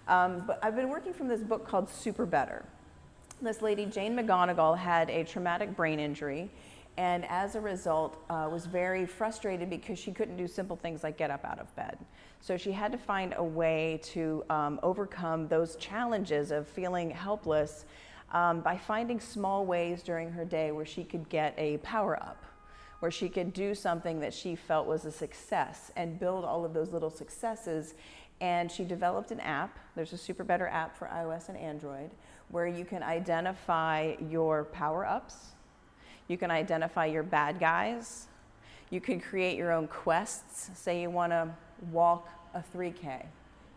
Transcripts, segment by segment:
But I've been working from this book called Super Better. This lady, Jane McGonigal, had a traumatic brain injury, and as a result was very frustrated because she couldn't do simple things like get up out of bed. So she had to find a way to overcome those challenges of feeling helpless by finding small ways during her day where she could get a power up, where she could do something that she felt was a success and build all of those little successes. And she developed an app. There's a Super Better app for iOS and Android where you can identify your power-ups, you can identify your bad guys, you can create your own quests. Say you want to walk a 3K,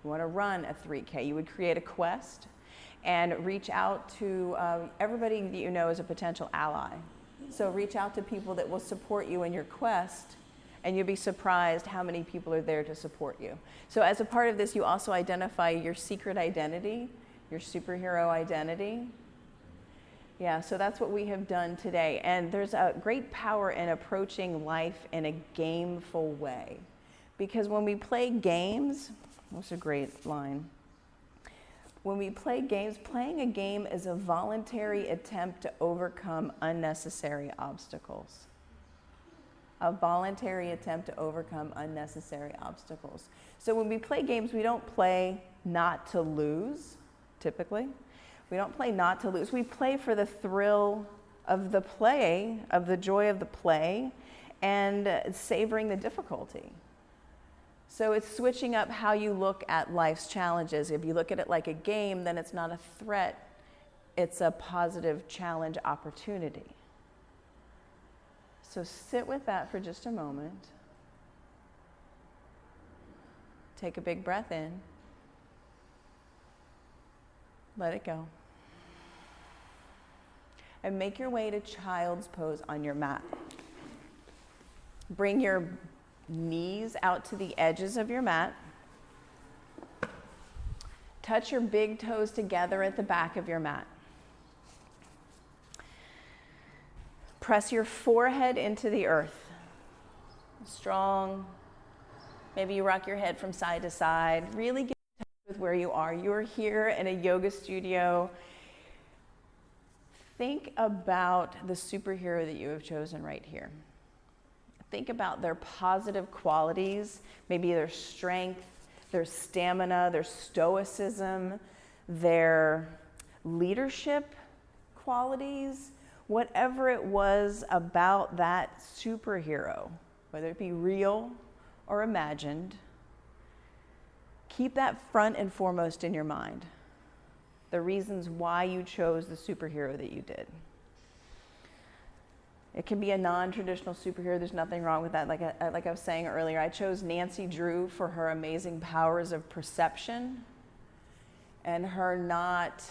you want to run a 3K, you would create a quest and reach out to everybody that you know is a potential ally. So reach out to people that will support you in your quest, and you'll be surprised how many people are there to support you. So as a part of this, you also identify your secret identity, your superhero identity. Yeah, so that's what we have done today. And there's a great power in approaching life in a gameful way. Because when we play games, that's a great line. When we play games, playing a game is a voluntary attempt to overcome unnecessary obstacles. A voluntary attempt to overcome unnecessary obstacles. So when we play games, we don't play not to lose, typically. We don't play not to lose. We play for the thrill of the play, of the joy of the play, and savoring the difficulty. So it's switching up how you look at life's challenges. If you look at it like a game, then it's not a threat, it's a positive challenge opportunity. So sit with that for just a moment. Take a big breath in. Let it go. And make your way to child's pose on your mat. Bring your knees out to the edges of your mat. Touch your big toes together at the back of your mat. Press your forehead into the earth. Strong. Maybe you rock your head from side to side. Really get in touch with where you are. You're here in a yoga studio. Think about the superhero that you have chosen right here. Think about their positive qualities, maybe their strength, their stamina, their stoicism, their leadership qualities, whatever it was about that superhero, whether it be real or imagined. Keep that front and foremost in your mind. The reasons why you chose the superhero that you did. It can be a non-traditional superhero. There's nothing wrong with that. Like I was saying earlier, I chose Nancy Drew for her amazing powers of perception and her not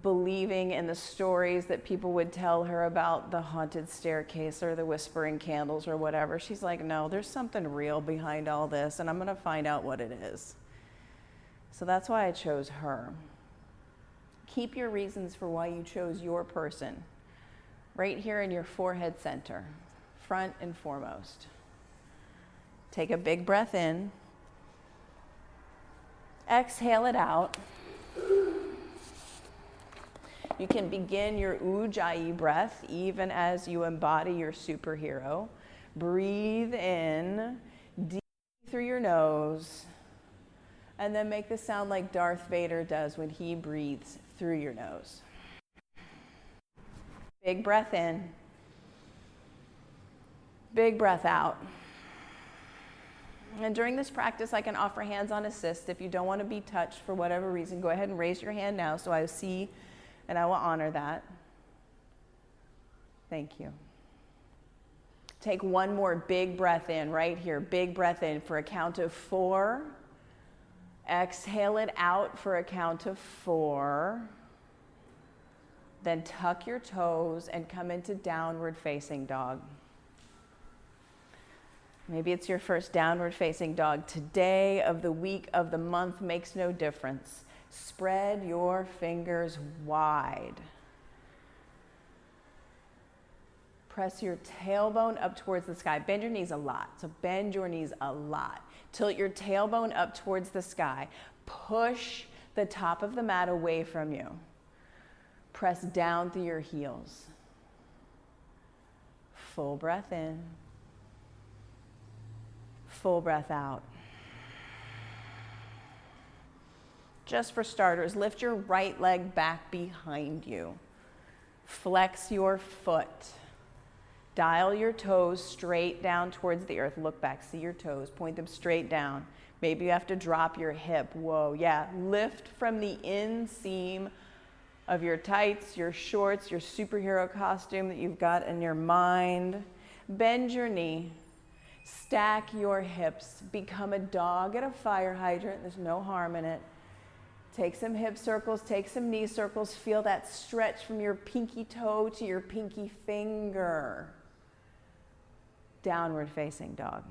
believing in the stories that people would tell her about the haunted staircase or the whispering candles or whatever. She's like, no, there's something real behind all this, and I'm going to find out what it is. So that's why I chose her. Keep your reasons for why you chose your person right here in your forehead center, front and foremost. Take a big breath in. Exhale it out. You can begin your Ujjayi breath even as you embody your superhero. Breathe in deep through your nose, and then make the sound like Darth Vader does when he breathes through your nose. Big breath in. Big breath out. And during this practice, I can offer hands-on assist. If you don't want to be touched for whatever reason, go ahead and raise your hand now so I see and I will honor that. Thank you. Take one more big breath in right here. Big breath in for a count of 4. Exhale it out for a count of 4. Then tuck your toes and come into downward facing dog. Maybe it's your first downward facing dog. Today of the week of the month makes no difference. Spread your fingers wide. Press your tailbone up towards the sky. Bend your knees a lot. So bend your knees a lot. Tilt your tailbone up towards the sky. Push the top of the mat away from you. Press down through your heels. Full breath in. Full breath out. Just for starters, lift your right leg back behind you. Flex your foot. Dial your toes straight down towards the earth. Look back, see your toes, point them straight down. Maybe you have to drop your hip. Whoa, yeah. Lift from the inseam of your tights, your shorts, your superhero costume that you've got in your mind. Bend your knee. Stack your hips. Become a dog at a fire hydrant. There's no harm in it. Take some hip circles, take some knee circles. Feel that stretch from your pinky toe to your pinky finger. Downward facing dog.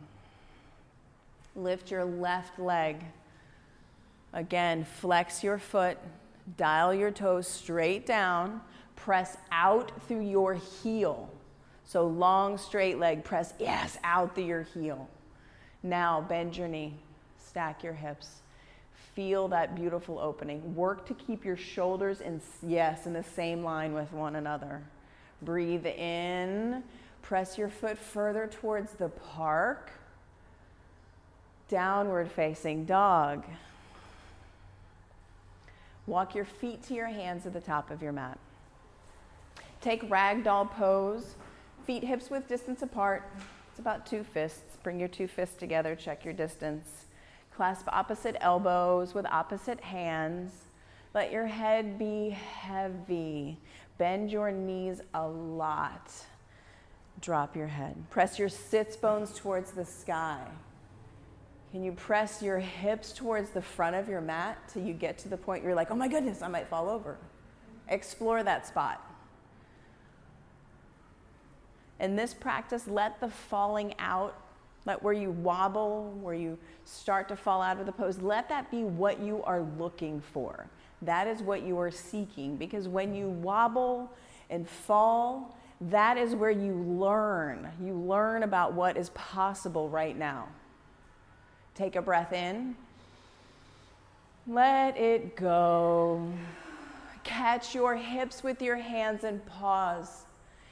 Lift your left leg. Again, flex your foot. Dial your toes straight down. Press out through your heel. So long, straight leg. Press, yes, out through your heel. Now bend your knee. Stack your hips. Feel that beautiful opening. Work to keep your shoulders in the same line with one another. Breathe in. Press your foot further towards the park. Downward facing dog. Walk your feet to your hands at the top of your mat. Take ragdoll pose. Feet hips width distance apart. It's about 2 fists. Bring your 2 fists together. Check your distance. Clasp opposite elbows with opposite hands. Let your head be heavy. Bend your knees a lot. Drop your head. Press your sits bones towards the sky. Can you press your hips towards the front of your mat till you get to the point you're like, oh my goodness, I might fall over. Explore that spot. In this practice, let the falling out, let where you wobble, where you start to fall out of the pose, let that be what you are looking for. That is what you are seeking, because when you wobble and fall, that is where you learn. You learn about what is possible right now. Take a breath in. Let it go. Catch your hips with your hands and pause.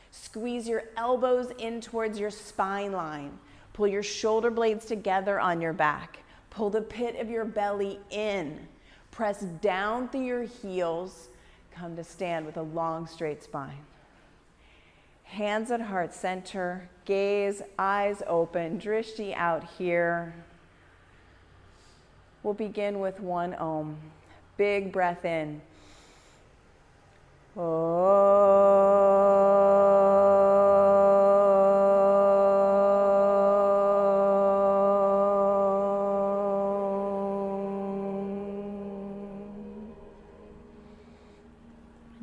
Squeeze your elbows in towards your spine line. Pull your shoulder blades together on your back. Pull the pit of your belly in. Press down through your heels. Come to stand with a long, straight spine. Hands at heart center. Gaze, eyes open. Drishti out here. We'll begin with 1 Om. Big breath in.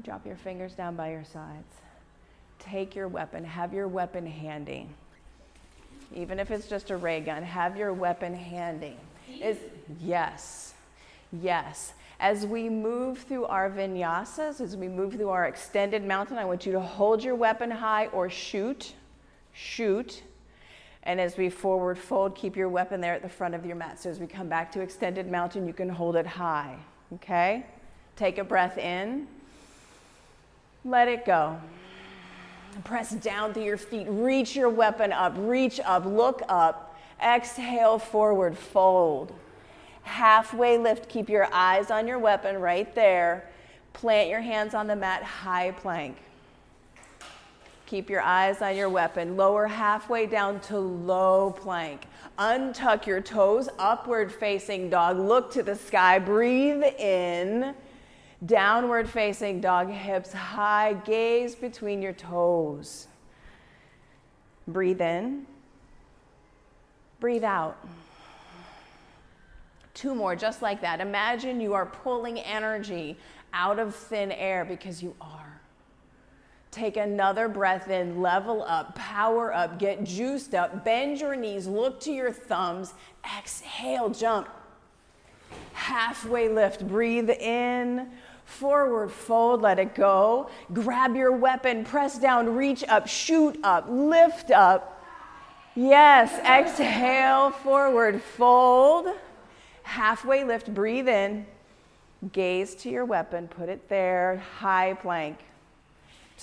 Drop your fingers down by your sides. Take your weapon. Have your weapon handy. Even if it's just a ray gun, have your weapon handy. Yes. As we move through our vinyasas, as we move through our extended mountain, I want you to hold your weapon high or shoot. And as we forward fold, keep your weapon there at the front of your mat. So as we come back to extended mountain, you can hold it high, okay? Take a breath in. Let it go. Press down through your feet. Reach your weapon up. Reach up. Look up. Exhale, forward fold. Halfway lift. Keep your eyes on your weapon right there. Plant your hands on the mat. High plank. Keep your eyes on your weapon. Lower halfway down to low plank. Untuck your toes. Upward facing dog. Look to the sky. Breathe in. Downward facing dog, hips high, gaze between your toes. Breathe in. Breathe out. 2 more, just like that. Imagine you are pulling energy out of thin air, because you are. Take another breath in, level up, power up, get juiced up, bend your knees, look to your thumbs, exhale, jump. Halfway lift, breathe in. Forward fold, let it go. Grab your weapon, press down, reach up, shoot up, lift up. Yes, exhale, forward fold. Halfway lift, breathe in. Gaze to your weapon, put it there. High plank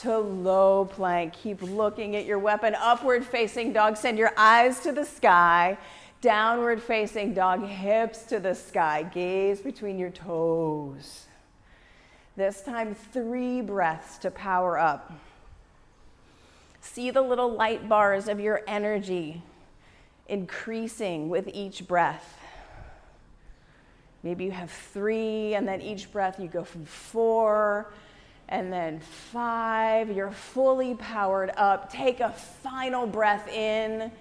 to low plank. Keep looking at your weapon. Upward facing dog, send your eyes to the sky. Downward facing dog, hips to the sky. Gaze between your toes. This time, 3 breaths to power up. See the little light bars of your energy increasing with each breath. Maybe you have 3, and then each breath you go from 4, and then 5. You're fully powered up. Take a final breath in.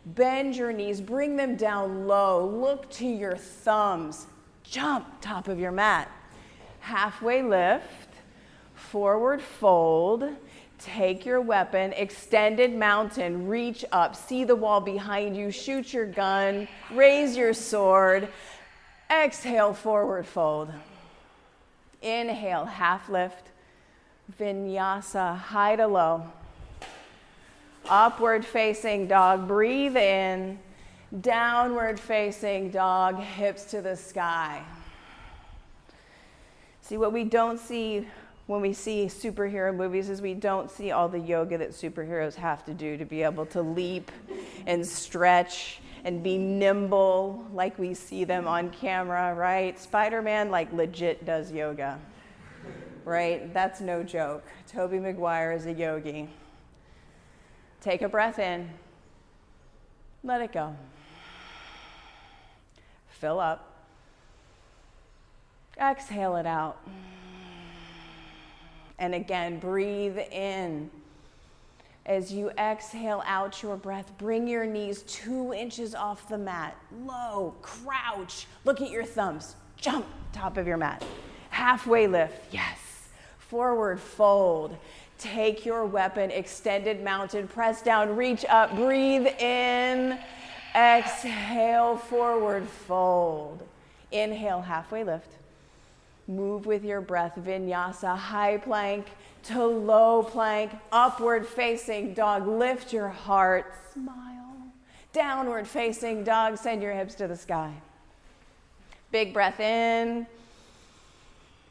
Bend your knees, bring them down low. Look to your thumbs. Jump top of your mat. Halfway lift, forward fold. Take your weapon, extended mountain, reach up, see the wall behind you, shoot your gun, raise your sword. Exhale, forward fold. Inhale, half lift, vinyasa, high to low. Upward facing dog, breathe in. Downward facing dog, hips to the sky. See, what we don't see when we see superhero movies is we don't see all the yoga that superheroes have to do to be able to leap and stretch and be nimble like we see them on camera, right? Spider-Man legit does yoga, right? That's no joke. Tobey Maguire is a yogi. Take a breath in. Let it go. Fill up. Exhale it out. And again, breathe in. As you exhale out your breath, bring your knees 2 inches off the mat. Low, crouch. Look at your thumbs. Jump top of your mat. Halfway lift. Yes. Forward fold. Take your weapon, extended mountain, press down, reach up, breathe in. Exhale, forward fold. Inhale, halfway lift. Move with your breath, vinyasa, high plank to low plank, upward facing dog, lift your heart, smile. Downward facing dog, send your hips to the sky. Big breath in,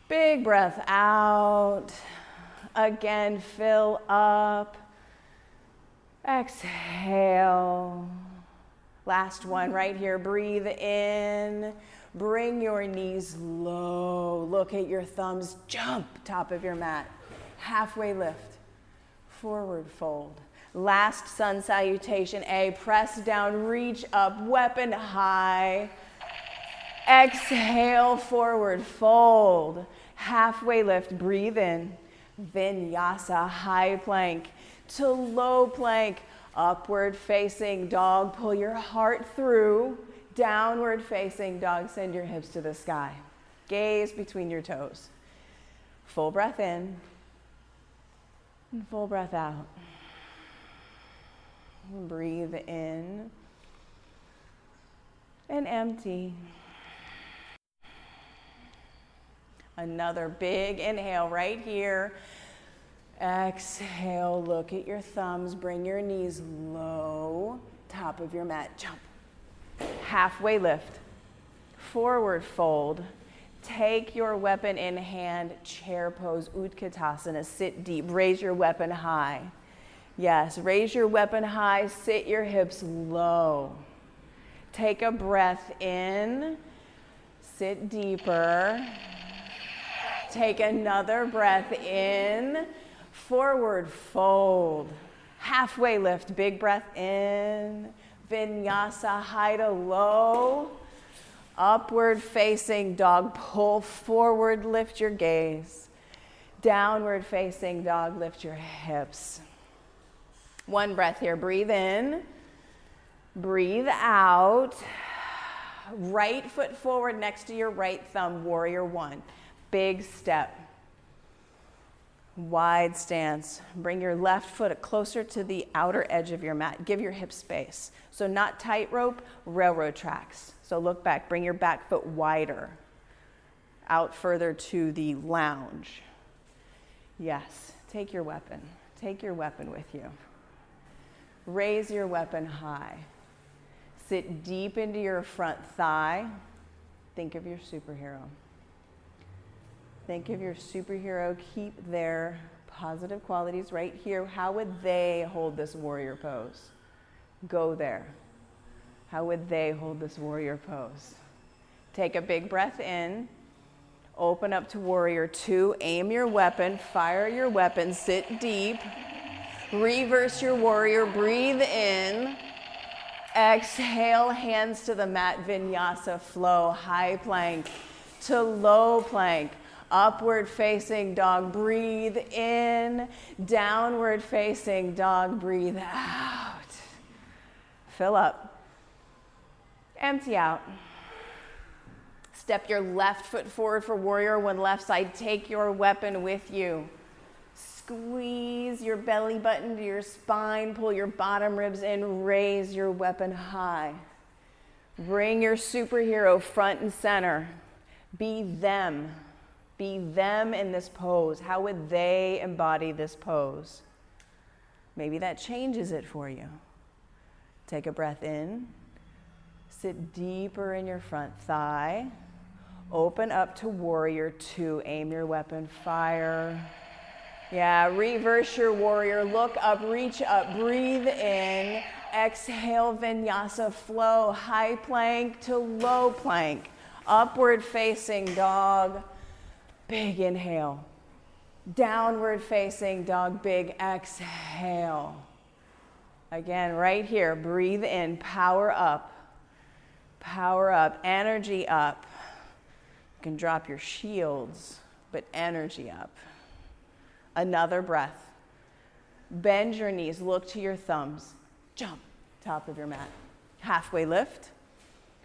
big breath out. Again, fill up, exhale. Last one right here, breathe in. Bring your knees low. Look at your thumbs. Jump top of your mat. Halfway lift. Forward fold. Last sun salutation A. Press down, reach up, weapon high. Exhale, forward fold. Halfway lift. Breathe in. Vinyasa, high plank to low plank. Upward facing dog. Pull your heart through. Downward facing dog, send your hips to the sky. Gaze between your toes. Full breath in and full breath out. Breathe in and empty. Another big inhale right here. Exhale, look at your thumbs, bring your knees low, top of your mat, jump. Halfway lift, forward fold. Take your weapon in hand, chair pose, Utkatasana, sit deep, raise your weapon high. Yes, raise your weapon high, sit your hips low. Take a breath in, sit deeper. Take another breath in, forward fold. Halfway lift, big breath in. Vinyasa, high to low. Upward facing dog, pull forward, lift your gaze. Downward facing dog, lift your hips. One breath here, breathe in, breathe out. Right foot forward next to your right thumb, warrior one. Big step. Wide stance. Bring your left foot closer to the outer edge of your mat. Give your hip space. So not tightrope, railroad tracks. So look back. Bring your back foot wider. Out further to the lounge. Yes. Take your weapon. Take your weapon with you. Raise your weapon high. Sit deep into your front thigh. Think of your superhero. Think of your superhero. Keep their positive qualities right here. How would they hold this warrior pose? Go there. How would they hold this warrior pose? Take a big breath in. Open up to warrior two. Aim your weapon. Fire your weapon. Sit deep. Reverse your warrior. Breathe in. Exhale, hands to the mat. Vinyasa flow. High plank to low plank. Upward facing dog. Breathe in. Downward facing dog. Breathe out. Fill up. Empty out. Step your left foot forward for warrior one, left side. Take your weapon with you. Squeeze your belly button to your spine. Pull your bottom ribs in. Raise your weapon high. Bring your superhero front and center. Be them. Be them in this pose. How would they embody this pose? Maybe that changes it for you. Take a breath in. Sit deeper in your front thigh. Open up to warrior two. Aim your weapon. Fire. Yeah, reverse your warrior. Look up, reach up, breathe in. Exhale, vinyasa flow. High plank to low plank. Upward facing dog. Big inhale. Downward facing dog. Big exhale. Again, right here. Breathe in. Power up. Power up. Energy up. You can drop your shields, but energy up. Another breath. Bend your knees. Look to your thumbs. Jump. Top of your mat. Halfway lift.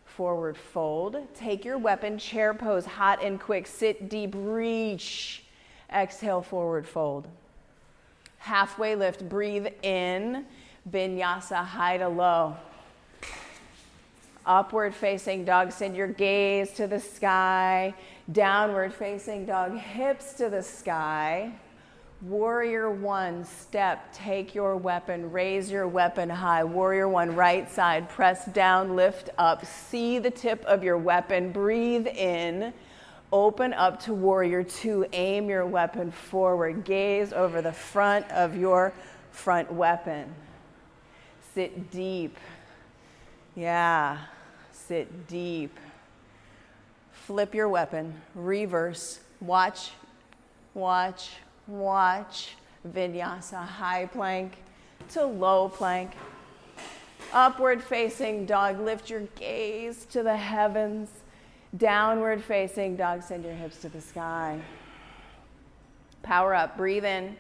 Forward fold. Take your weapon. Chair pose. Hot and quick. Sit deep. Reach. Exhale. Forward fold. Halfway lift. Breathe in. Vinyasa high to low. Upward facing dog. Send your gaze to the sky. Downward facing dog. Hips to the sky. Warrior one, step, take your weapon, raise your weapon high. Warrior one, right side, press down, lift up. See the tip of your weapon, breathe in. Open up to warrior two, aim your weapon forward. Gaze over the front of your front weapon. Sit deep. Yeah, sit deep. Flip your weapon, reverse, watch, watch, watch. Vinyasa, high plank to low plank. Upward facing dog, lift your gaze to the heavens. Downward facing dog, send your hips to the sky. Power up, breathe in,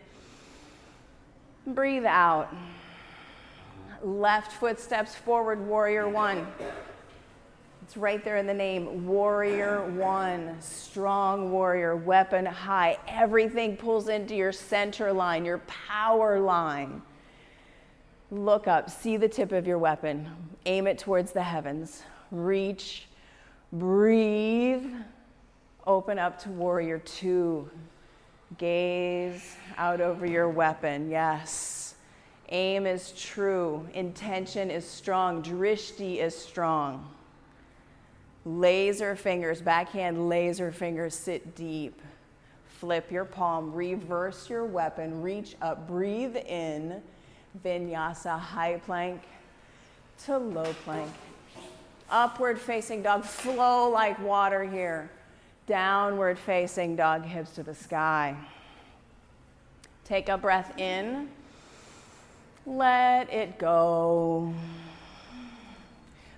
breathe out. Left foot steps forward, warrior one. It's right there in the name, warrior one. Strong warrior, weapon high. Everything pulls into your center line, your power line. Look up, see the tip of your weapon. Aim it towards the heavens. Reach, breathe. Open up to warrior two. Gaze out over your weapon, yes. Aim is true, intention is strong, drishti is strong. Laser fingers, backhand laser fingers, sit deep. Flip your palm, reverse your weapon, reach up, breathe in. Vinyasa, high plank to low plank. Upward facing dog, flow like water here. Downward facing dog, hips to the sky. Take a breath in. Let it go.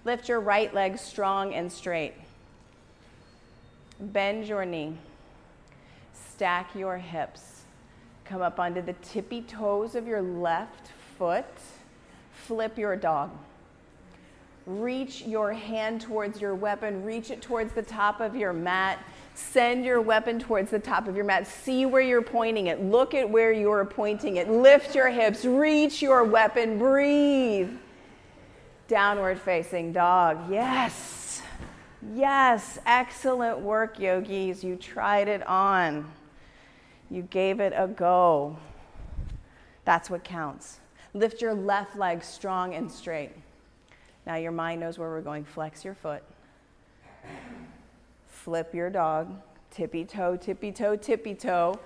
Lift your right leg strong and straight. Bend your knee. Stack your hips. Come up onto the tippy toes of your left foot. Flip your dog. Reach your hand towards your weapon. Reach it towards the top of your mat. Send your weapon towards the top of your mat. See where you're pointing it. Look at where you're pointing it. Lift your hips. Reach your weapon. Breathe. Downward facing dog. Yes. Yes. Excellent work, yogis. You tried it on. You gave it a go. That's what counts. Lift your left leg strong and straight. Now your mind knows where we're going. Flex your foot. Flip your dog. Tippy toe, tippy toe, tippy toe.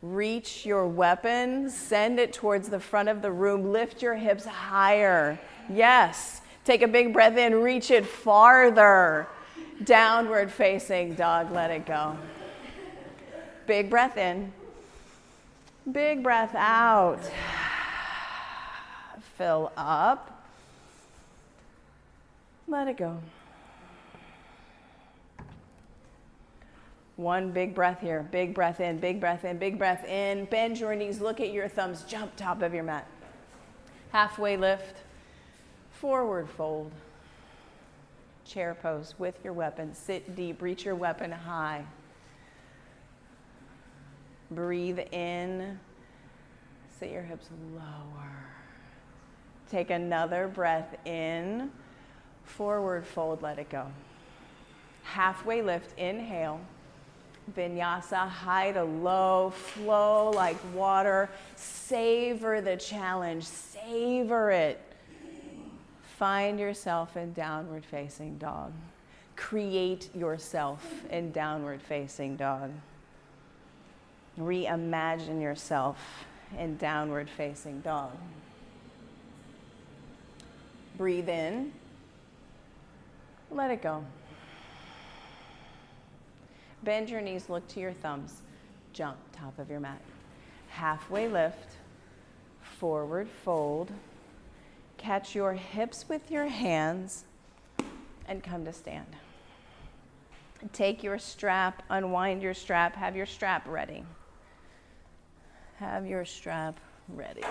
Reach your weapon, send it towards the front of the room. Lift your hips higher. Yes. Take a big breath in, reach it farther. Downward facing dog, let it go. Big breath in. Big breath out. Fill up. Let it go. One big breath here. Big breath in, big breath in, big breath in. Bend your knees, look at your thumbs, jump top of your mat. Halfway lift, forward fold. Chair pose with your weapon. Sit deep, reach your weapon high. Breathe in, sit your hips lower. Take another breath in, forward fold, let it go. Halfway lift, inhale. Vinyasa, high to low, flow like water. Savor the challenge, savor it. Find yourself in downward facing dog. Create yourself in downward facing dog. Reimagine yourself in downward facing dog. Breathe in, let it go. Bend your knees, look to your thumbs. Jump, top of your mat. Halfway lift, forward fold. Catch your hips with your hands and come to stand. Take your strap, unwind your strap, have your strap ready. Have your strap ready.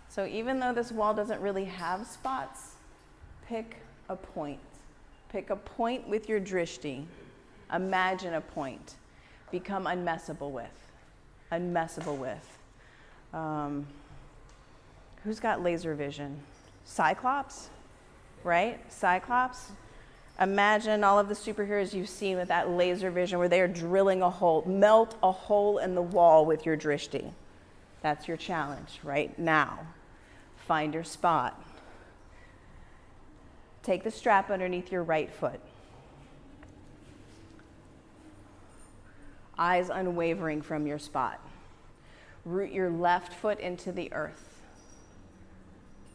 So even though this wall doesn't really have spots, pick a point. Pick a point with your drishti. Imagine a point. Become unmessable with. Unmessable with. Who's got laser vision? Cyclops, right? Cyclops. Imagine all of the superheroes you've seen with that laser vision where they are drilling a hole. Melt a hole in the wall with your drishti. That's your challenge right now. Find your spot. Take the strap underneath your right foot. Eyes unwavering from your spot. Root your left foot into the earth.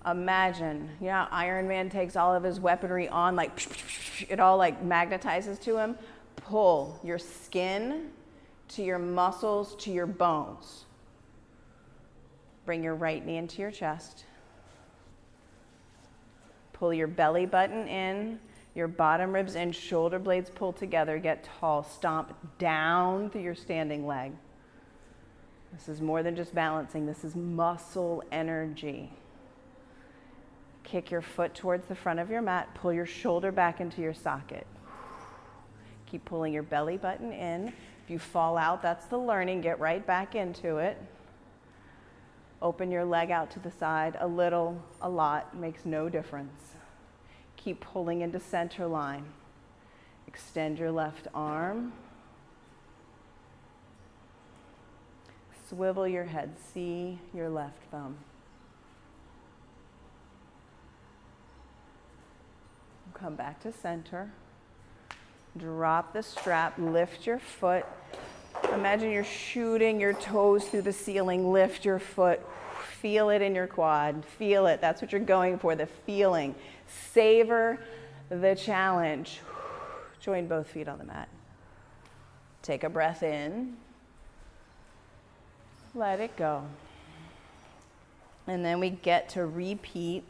Imagine, you know how Iron Man takes all of his weaponry on, like it all like magnetizes to him? Pull your skin to your muscles to your bones. Bring your right knee into your chest. Pull your belly button in, your bottom ribs in, shoulder blades pull together, get tall, stomp down through your standing leg. This is more than just balancing, this is muscle energy. Kick your foot towards the front of your mat, pull your shoulder back into your socket. Keep pulling your belly button in. If you fall out, that's the learning, get right back into it. Open your leg out to the side, a little, a lot, makes no difference. Keep pulling into center line. Extend your left arm. Swivel your head, see your left thumb. Come back to center. Drop the strap, lift your foot. Imagine you're shooting your toes through the ceiling, lift your foot. Feel it in your quad, feel it. That's what you're going for, the feeling. Savor the challenge. Join both feet on the mat. Take a breath in. Let it go. And then we get to repeat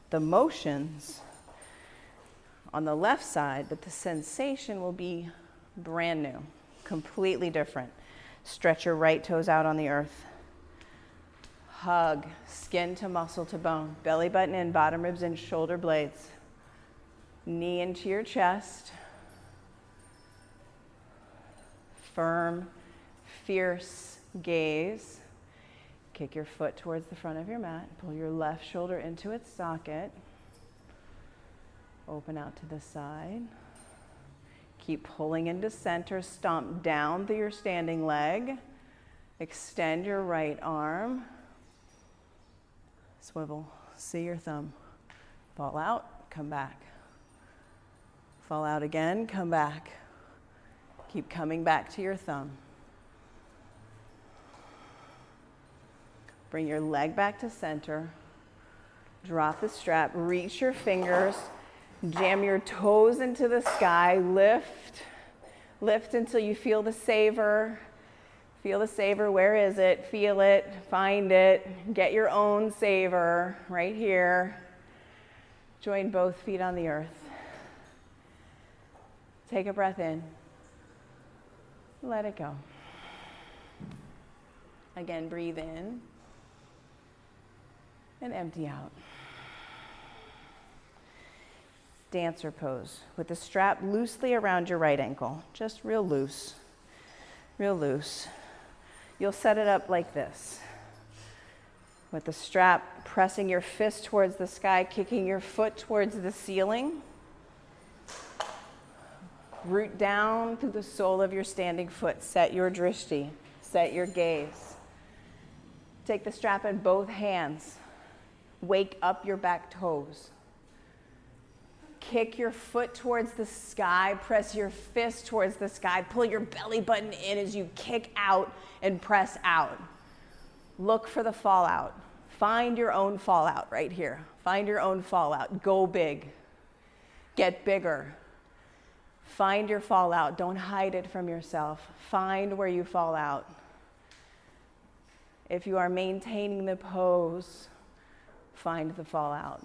the motions on the left side, but the sensation will be brand new, completely different. Stretch your right toes out on the earth. Hug, skin to muscle to bone. Belly button in, bottom ribs in, shoulder blades. Knee into your chest. Firm, fierce gaze. Kick your foot towards the front of your mat. Pull your left shoulder into its socket. Open out to the side. Keep pulling into center. Stomp down through your standing leg. Extend your right arm. Swivel. See your thumb. Fall out, come back. Fall out again, come back. Keep coming back to your thumb. Bring your leg back to center. Drop the strap, reach your fingers, jam your toes into the sky, lift until you feel the saver. Feel the saver, where is it? Feel it, find it, get your own saver right here. Join both feet on the earth. Take a breath in. Let it go. Again, breathe in and empty out. Dancer pose with the strap loosely around your right ankle, just real loose, real loose. You'll set it up like this, with the strap pressing your fist towards the sky, kicking your foot towards the ceiling. Root down through the sole of your standing foot. Set your drishti, set your gaze. Take the strap in both hands. Wake up your back toes. Kick your foot towards the sky, press your fist towards the sky, pull your belly button in as you kick out and press out. Look for the fallout. Find your own fallout right here. Find your own fallout. Go big. Get bigger. Find your fallout. Don't hide it from yourself. Find where you fall out. If you are maintaining the pose, find the fallout.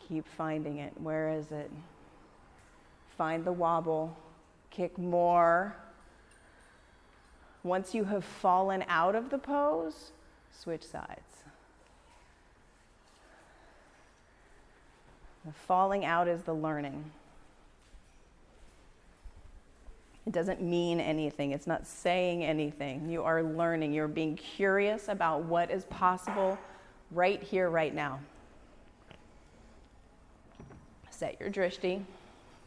Keep finding it. Where is it? Find the wobble. Kick more. Once you have fallen out of the pose, switch sides. The falling out is the learning. It doesn't mean anything. It's not saying anything. You are learning. You're being curious about what is possible right here, right now. Set your drishti.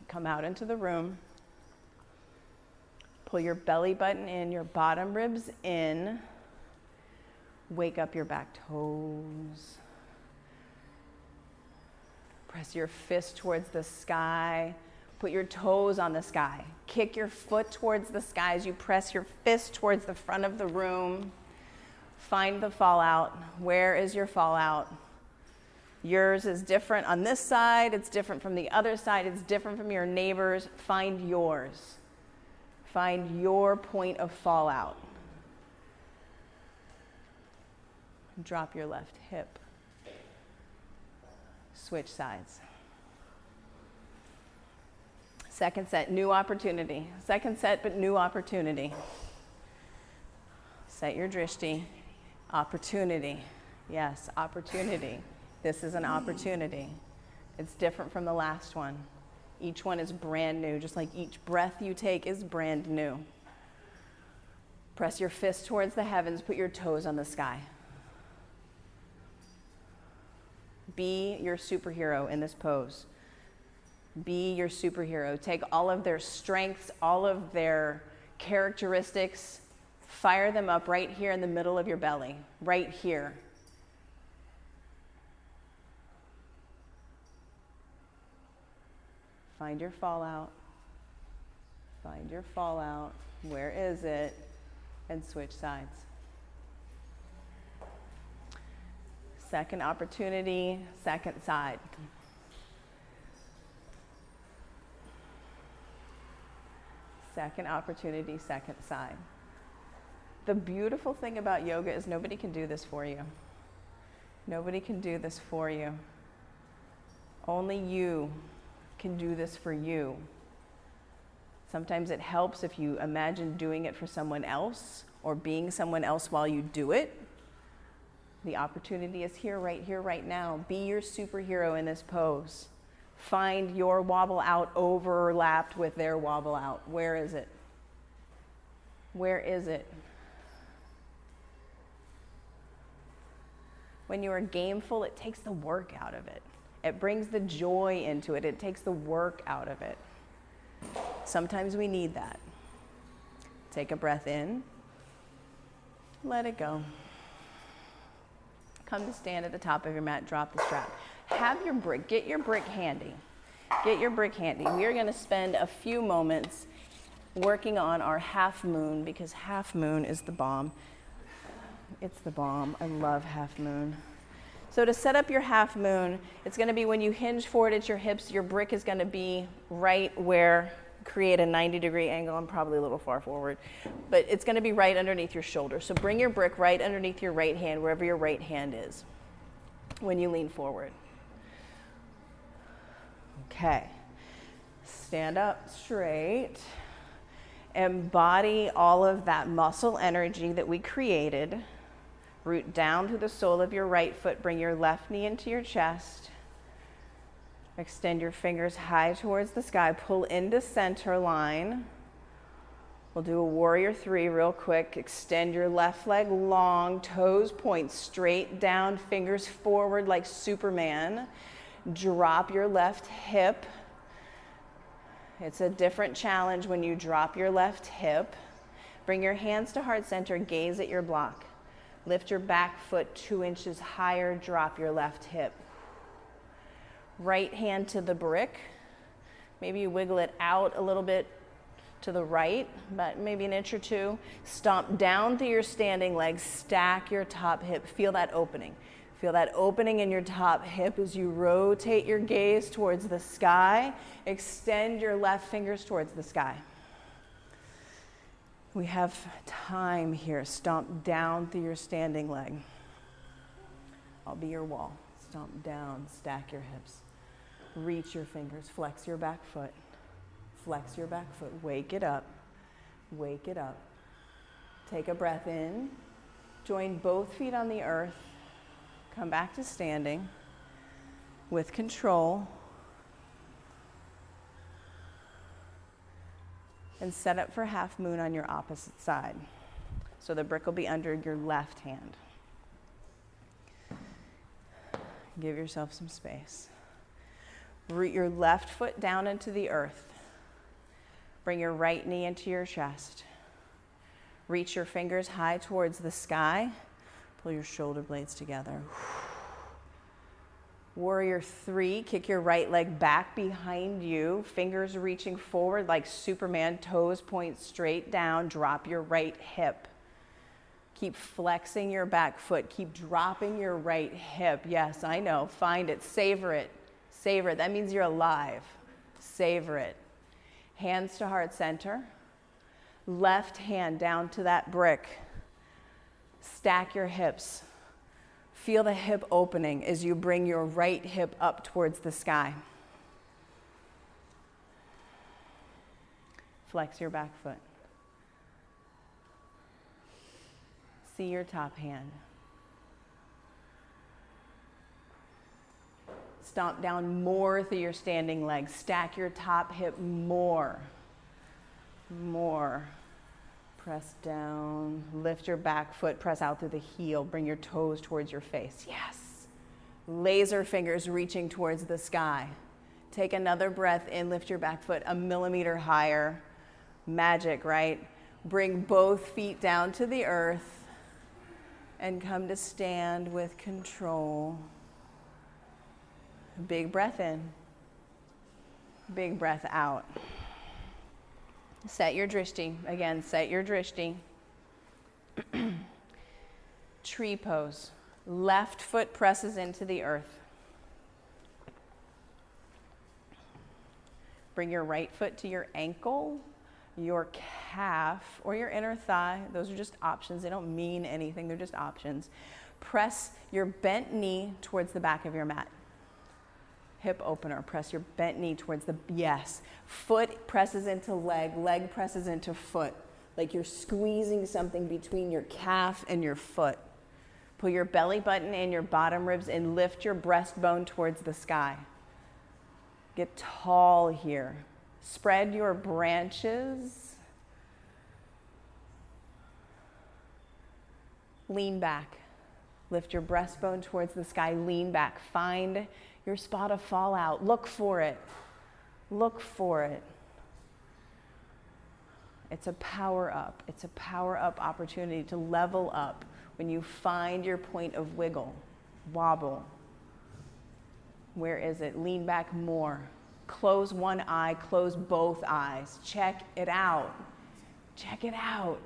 Come out into the room. Pull your belly button in, your bottom ribs in. Wake up your back toes. Press your fist towards the sky. Put your toes on the sky. Kick your foot towards the sky as you press your fist towards the front of the room. Find the fallout. Where is your fallout? Yours is different on this side. It's different from the other side. It's different from your neighbors. Find yours. Find your point of fallout. Drop your left hip. Switch sides. Second set, new opportunity. Second set, but new opportunity. Set your drishti. Opportunity. Yes, opportunity. This is an opportunity. It's different from the last one. Each one is brand new, just like each breath you take is brand new. Press your fist towards the heavens, put your toes on the sky. Be your superhero in this pose. Be your superhero. Take all of their strengths, all of their characteristics, fire them up right here in the middle of your belly, right here. Find your fallout. Find your fallout. Where is it? And switch sides. Second opportunity, second side. Second opportunity, second side. The beautiful thing about yoga is nobody can do this for you. Nobody can do this for you. Only you can do this for you. Sometimes it helps if you imagine doing it for someone else or being someone else while you do it. The opportunity is here, right now. Be your superhero in this pose. Find your wobble out overlapped with their wobble out. Where is it? Where is it? When you are gameful, it takes the work out of it. It brings the joy into it. It takes the work out of it. Sometimes we need that. Take a breath in. Let it go. come to stand at the top of your mat, drop the strap. Have your brick, get your brick handy. Get your brick handy. We are going to spend a few moments working on our half moon, because half moon is the bomb. It's the bomb. I love half moon. So to set up your half moon, it's going to be when you hinge forward at your hips, your brick is going to be right where, create a 90-degree angle. I'm probably a little far forward, but it's going to be right underneath your shoulder. So bring your brick right underneath your right hand, wherever your right hand is, when you lean forward. Okay. Stand up straight. Embody all of that muscle energy that we created. Root down through the sole of your right foot. Bring your left knee into your chest. Extend your fingers high towards the sky. Pull into center line. We'll do a warrior 3 real quick. Extend your left leg long, toes point straight down, fingers forward like Superman. Drop your left hip. It's a different challenge when you drop your left hip. Bring your hands to heart center, gaze at your block. Lift your back foot 2 inches higher, drop your left hip. Right hand to the brick. Maybe you wiggle it out a little bit to the right, but maybe an inch or two. Stomp down through your standing leg, stack your top hip. Feel that opening. Feel that opening in your top hip as you rotate your gaze towards the sky. Extend your left fingers towards the sky. We have time here. Stomp down through your standing leg. I'll be your wall. Stomp down, stack your hips. Reach your fingers, flex your back foot. Flex your back foot. Wake it up. Wake it up. Take a breath in. Join both feet on the earth. Come back to standing with control. And set up for half moon on your opposite side. So the brick will be under your left hand. Give yourself some space. Root your left foot down into the earth. Bring your right knee into your chest. Reach your fingers high towards the sky. Pull your shoulder blades together. Warrior 3, kick your right leg back behind you. Fingers reaching forward like Superman. Toes point straight down. Drop your right hip. Keep flexing your back foot. Keep dropping your right hip. Yes, I know. Find it. Savor it. Savor it. That means you're alive. Savor it. Hands to heart center. Left hand down to that brick. Stack your hips. Feel the hip opening as you bring your right hip up towards the sky. Flex your back foot. See your top hand. Stomp down more through your standing legs. Stack your top hip more. More. Press down. Lift your back foot. Press out through the heel. Bring your toes towards your face. Yes. Laser fingers reaching towards the sky. Take another breath in. Lift your back foot 1 millimeter higher. Magic, right? Bring both feet down to the earth and come to stand with control. Big breath in. Big breath out. Set your drishti. Again, set your drishti. Tree pose. Left foot presses into the earth. Bring your right foot to your ankle, your calf, or your inner thigh. Those are just options. They don't mean anything. They're just options. Press your bent knee towards the back of your mat. Hip opener. Press your bent knee towards the, yes. Foot presses into leg. Leg presses into foot. Like you're squeezing something between your calf and your foot. Pull your belly button and your bottom ribs and lift your breastbone towards the sky. Get tall here. Spread your branches. Lean back. Lift your breastbone towards the sky. Lean back. Find your spot of fallout. Look for it. Look for it. It's a power up. It's a power up opportunity to level up when you find your point of wiggle. Wobble. Where is it? Lean back more. Close one eye, close both eyes. Check it out. Check it out.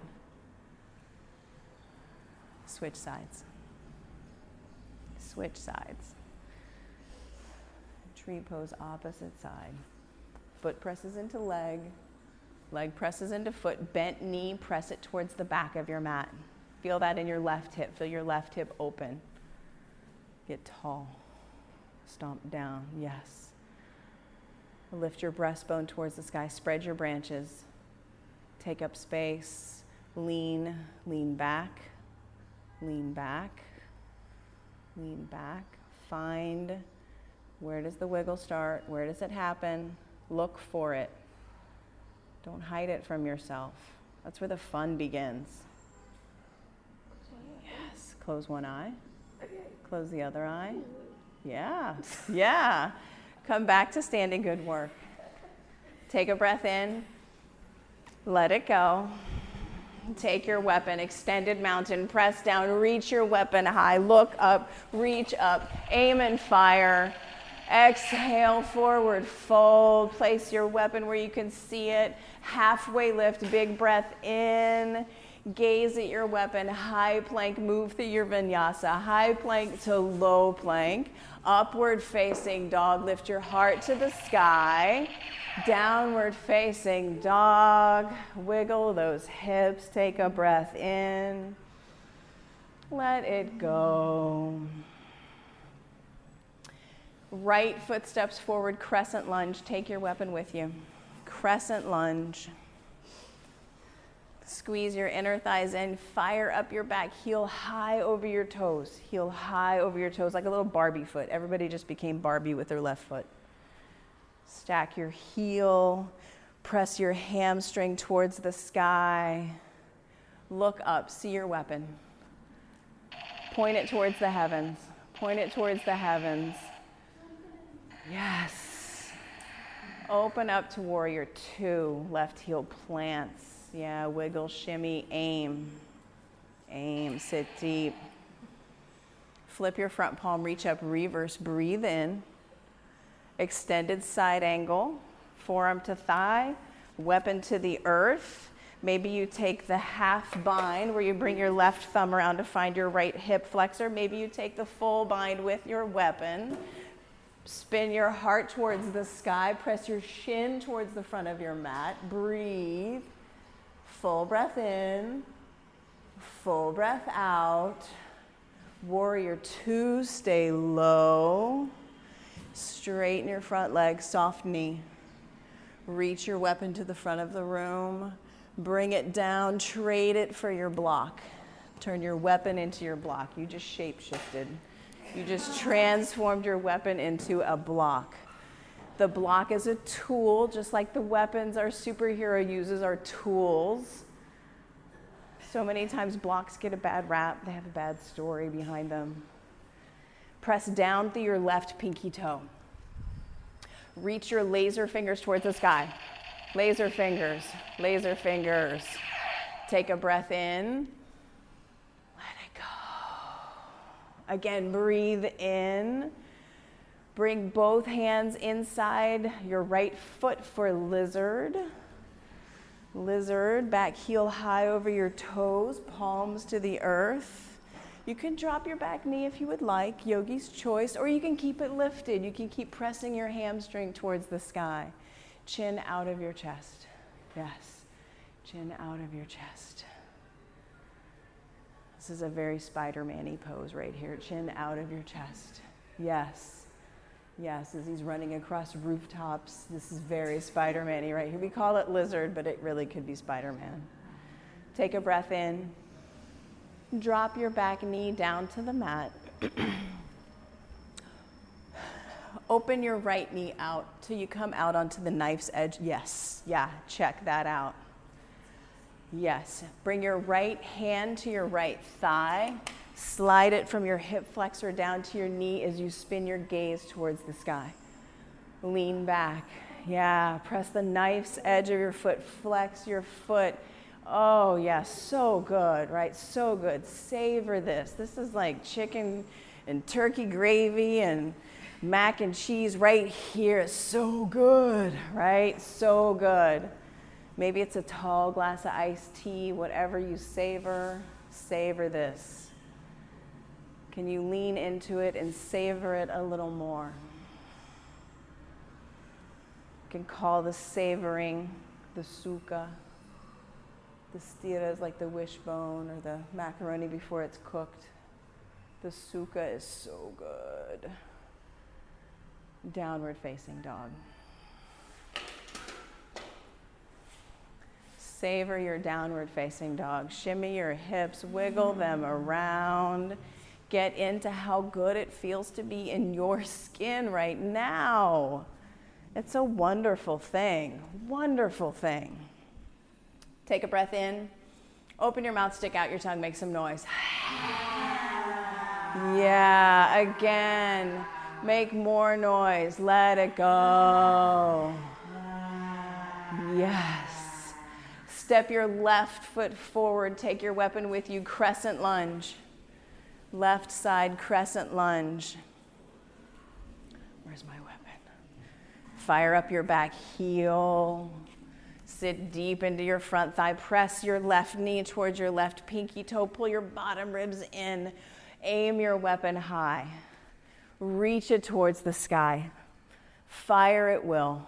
Switch sides. Switch sides. Tree pose, opposite side. Foot presses into leg. Leg presses into foot. Bent knee, press it towards the back of your mat. Feel that in your left hip. Feel your left hip open. Get tall. Stomp down. Yes. Lift your breastbone towards the sky. Spread your branches. Take up space. Lean. Lean back. Lean back. Lean back. Find, where does the wiggle start? Where does it happen? Look for it. Don't hide it from yourself. That's where the fun begins. Yes. Close one eye. Close the other eye. Yeah. Yeah. Come back to standing. Good work. Take a breath in. Let it go. Take your weapon, extended mountain, press down, reach your weapon high, look up, reach up, aim and fire. Exhale, forward fold, place your weapon where you can see it. Halfway lift, big breath in. Gaze at your weapon, high plank, move through your vinyasa, high plank to low plank. Upward facing dog, lift your heart to the sky. Downward facing dog, wiggle those hips, take a breath in. Let it go. Right foot steps forward, crescent lunge, take your weapon with you. Crescent lunge. Squeeze your inner thighs in, fire up your back, heel high over your toes. Heel high over your toes, like a little Barbie foot. Everybody just became Barbie with their left foot. Stack your heel, press your hamstring towards the sky. Look up, see your weapon. Point it towards the heavens. Point it towards the heavens. Yes. Open up to warrior two, left heel plants. Yeah, wiggle, shimmy, aim. Aim, sit deep. Flip your front palm, reach up, reverse, breathe in. Extended side angle, forearm to thigh, weapon to the earth. Maybe you take the half bind where you bring your left thumb around to find your right hip flexor. Maybe you take the full bind with your weapon. Spin your heart towards the sky, press your shin towards the front of your mat. Breathe. Full breath in, full breath out. Warrior two, stay low. Straighten your front leg, soft knee. Reach your weapon to the front of the room. Bring it down, trade it for your block. Turn your weapon into your block. You just shape-shifted. You just transformed your weapon into a block. The block is a tool, just like the weapons our superhero uses are tools. So many times blocks get a bad rap. They have a bad story behind them. Press down through your left pinky toe. Reach your laser fingers towards the sky. Laser fingers, laser fingers. Take a breath in. Let it go. Again, breathe in. Bring both hands inside your right foot for lizard. Lizard, back heel high over your toes, palms to the earth. You can drop your back knee if you would like, yogi's choice, or you can keep it lifted. You can keep pressing your hamstring towards the sky. Chin out of your chest. Yes, chin out of your chest. This is a very Spider-Man-y pose right here. Chin out of your chest. Yes. Yes, as he's running across rooftops. This is very Spider-Man-y right here. We call it lizard, but it really could be Spider-Man. Take a breath in. Drop your back knee down to the mat. Open your right knee out till you come out onto the knife's edge. Yes, yeah, check that out. Yes, bring your right hand to your right thigh. Slide it from your hip flexor down to your knee as you spin your gaze towards the sky. Lean back. Yeah, press the knife's edge of your foot. Flex your foot. Oh, yeah, so good, right? So good. Savor this. This is like chicken and turkey gravy and mac and cheese right here. So good, right? So good. Maybe it's a tall glass of iced tea, whatever you savor this. Can you lean into it and savor it a little more? You can call the savoring the sukha. The stira is like the wishbone or the macaroni before it's cooked. The sukha is so good. Downward facing dog. Savor your downward facing dog. Shimmy your hips, wiggle them around. Get into how good it feels to be in your skin right now. It's a wonderful thing, wonderful thing. Take a breath in. Open your mouth, stick out your tongue, make some noise. Yeah, again. Make more noise. Let it go. Yes. Step your left foot forward. Take your weapon with you. Crescent lunge. Left side crescent lunge. Where's my weapon? Fire up your back heel. Sit deep into your front thigh. Press your left knee towards your left pinky toe. Pull your bottom ribs in. Aim your weapon high. Reach it towards the sky. Fire at will.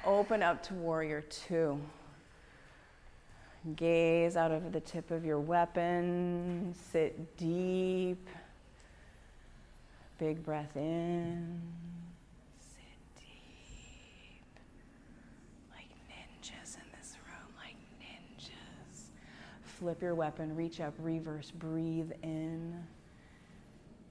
Open up to warrior two. Gaze out over the tip of your weapon. Sit deep. Big breath in. Sit deep. Like ninjas in this room, like ninjas. Flip your weapon, reach up, reverse, breathe in.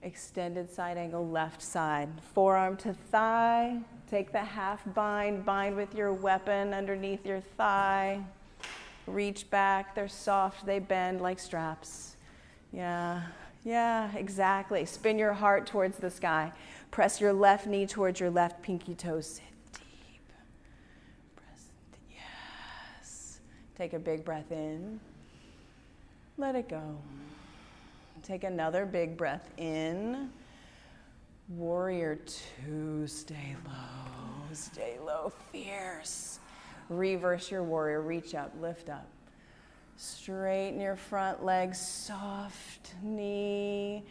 Extended side angle, left side. Forearm to thigh. Take the half bind, bind with your weapon underneath your thigh. Reach back, they're soft, they bend like straps. Yeah, exactly. Spin your heart towards the sky. Press your left knee towards your left pinky toe. Sit deep. Yes. Take a big breath in. Let it go. Take another big breath in. Warrior two, stay low, fierce. Reverse your warrior, reach up, lift up. Straighten your front leg, soft knee.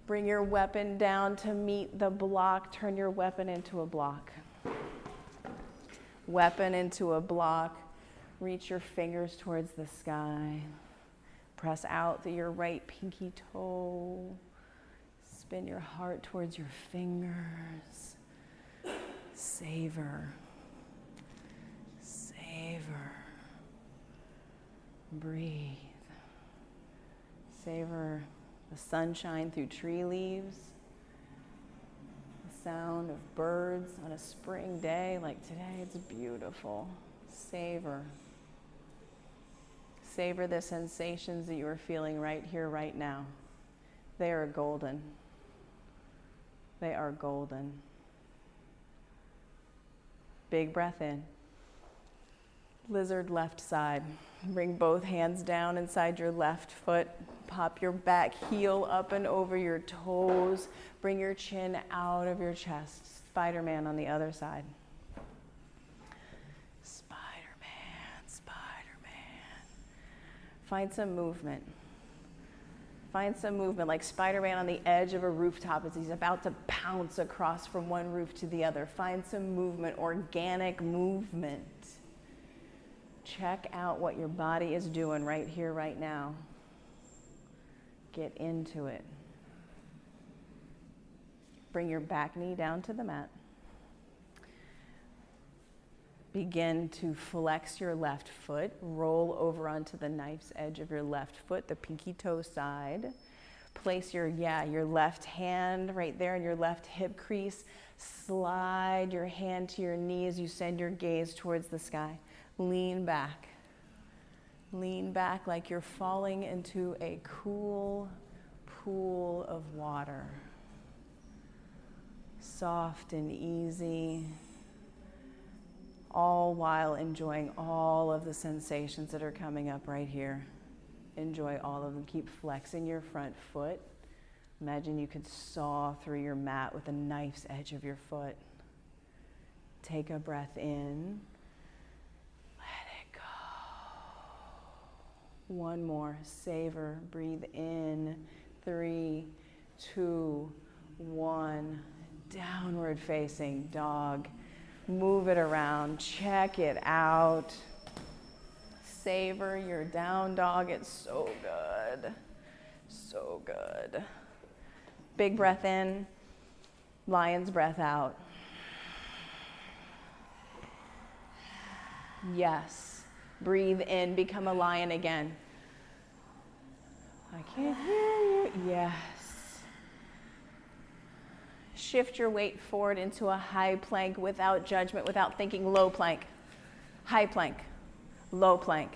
Bring your weapon down to meet the block. Turn your weapon into a block. Weapon into a block. Reach your fingers towards the sky. Press out through your right pinky toe. Spin your heart towards your fingers. Savor. Breathe. Savor the sunshine through tree leaves. The sound of birds on a spring day like today. It's beautiful. Savor. Savor the sensations that you are feeling right here, right now. They are golden. They are golden. Big breath in. Lizard left side. Bring both hands down inside your left foot. Pop your back heel up and over your toes. Bring your chin out of your chest. Spider-Man on the other side. Spider-Man. Find some movement. Find some movement, like Spider-Man on the edge of a rooftop as he's about to pounce across from one roof to the other. Find some movement, organic movement. Check out what your body is doing right here, right now. Get into it. Bring your back knee down to the mat. Begin to flex your left foot. Roll over onto the knife's edge of your left foot, the pinky toe side. Place your left hand right there in your left hip crease. Slide your hand to your knee as you send your gaze towards the sky. Lean back. Lean back like you're falling into a cool pool of water. Soft and easy, all while enjoying all of the sensations that are coming up right here. Enjoy all of them. Keep flexing your front foot. Imagine you could saw through your mat with a knife's edge of your foot. Take a breath in. Let it go. One more. Savor. Breathe in. 3, 2, 1. Downward facing dog. Move it around. Check it out. Savor your down dog. It's so good. So good. Big breath in. Lion's breath out. Yes. Breathe in. Become a lion again. I can't hear you. Yes. Shift your weight forward into a high plank without judgment, without thinking. Low plank. High plank. Low plank.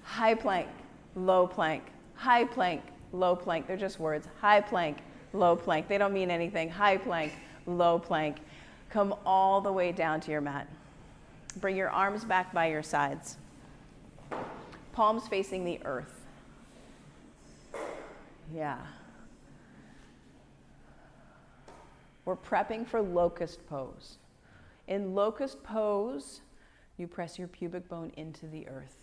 High plank. Low plank. High plank. Low plank. They're just words. High plank. Low plank. They don't mean anything. High plank. Low plank. Come all the way down to your mat. Bring your arms back by your sides. Palms facing the earth. Yeah. We're prepping for locust pose. In locust pose, you press your pubic bone into the earth.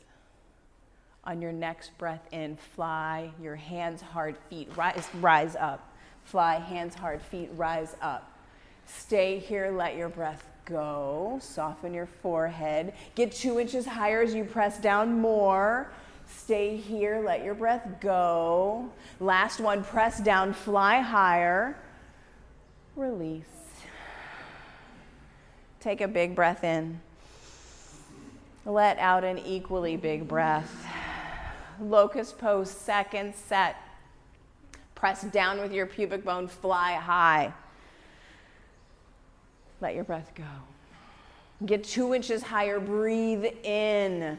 On your next breath in, fly, your hands, hard, feet, rise up. Fly, hands, hard, feet, rise up. Stay here, let your breath go. Soften your forehead. Get 2 inches higher as you press down more. Stay here, let your breath go. Last one, press down, fly higher. Release. Take a big breath in. Let out an equally big breath. Locust pose, second set. Press down with your pubic bone, fly high. Let your breath go. Get 2 inches higher, breathe in.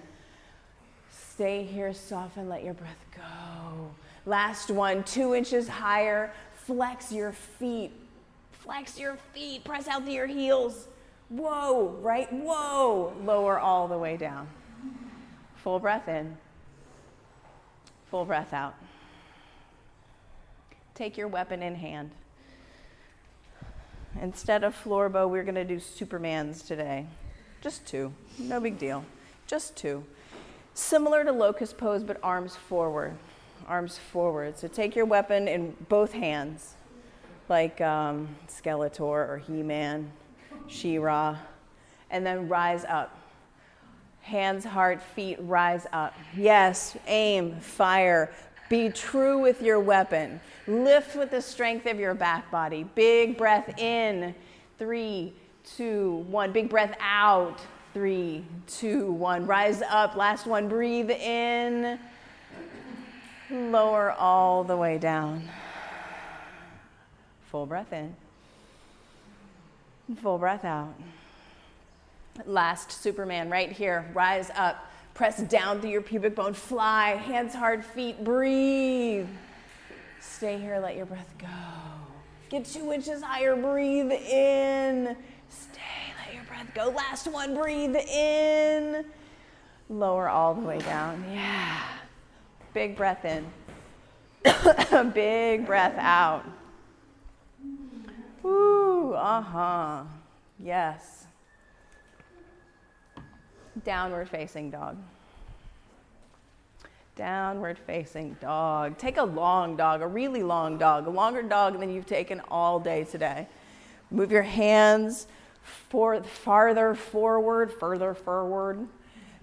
Stay here, soften, let your breath go. Last one, 2 inches higher, flex your feet. Flex your feet, press out to your heels. Whoa, right? Whoa. Lower all the way down. Full breath in. Full breath out. Take your weapon in hand. Instead of floor bow, we're going to do Supermans today. Just 2. No big deal. Just 2. Similar to locust pose, but arms forward. Arms forward. So take your weapon in both hands, like Skeletor or He-Man, She-Ra, and then rise up. Hands, heart, feet, rise up. Yes, aim, fire. Be true with your weapon. Lift with the strength of your back body. Big breath in. 3, 2, 1. Big breath out. 3, 2, 1. Rise up. Last one. Breathe in. Lower all the way down. Full breath in. Full breath out. Last Superman right here. Rise up. Press down through your pubic bone. Fly. Hands, hard, feet. Breathe. Stay here. Let your breath go. Get 2 inches higher. Breathe in. Stay. Let your breath go. Last one. Breathe in. Lower all the way down. Yeah. Big breath in. Big breath out. Woo. Uh-huh. Yes. Downward facing dog. Downward facing dog. Take a long dog, a really long dog, a longer dog than you've taken all day today. Move your hands farther forward,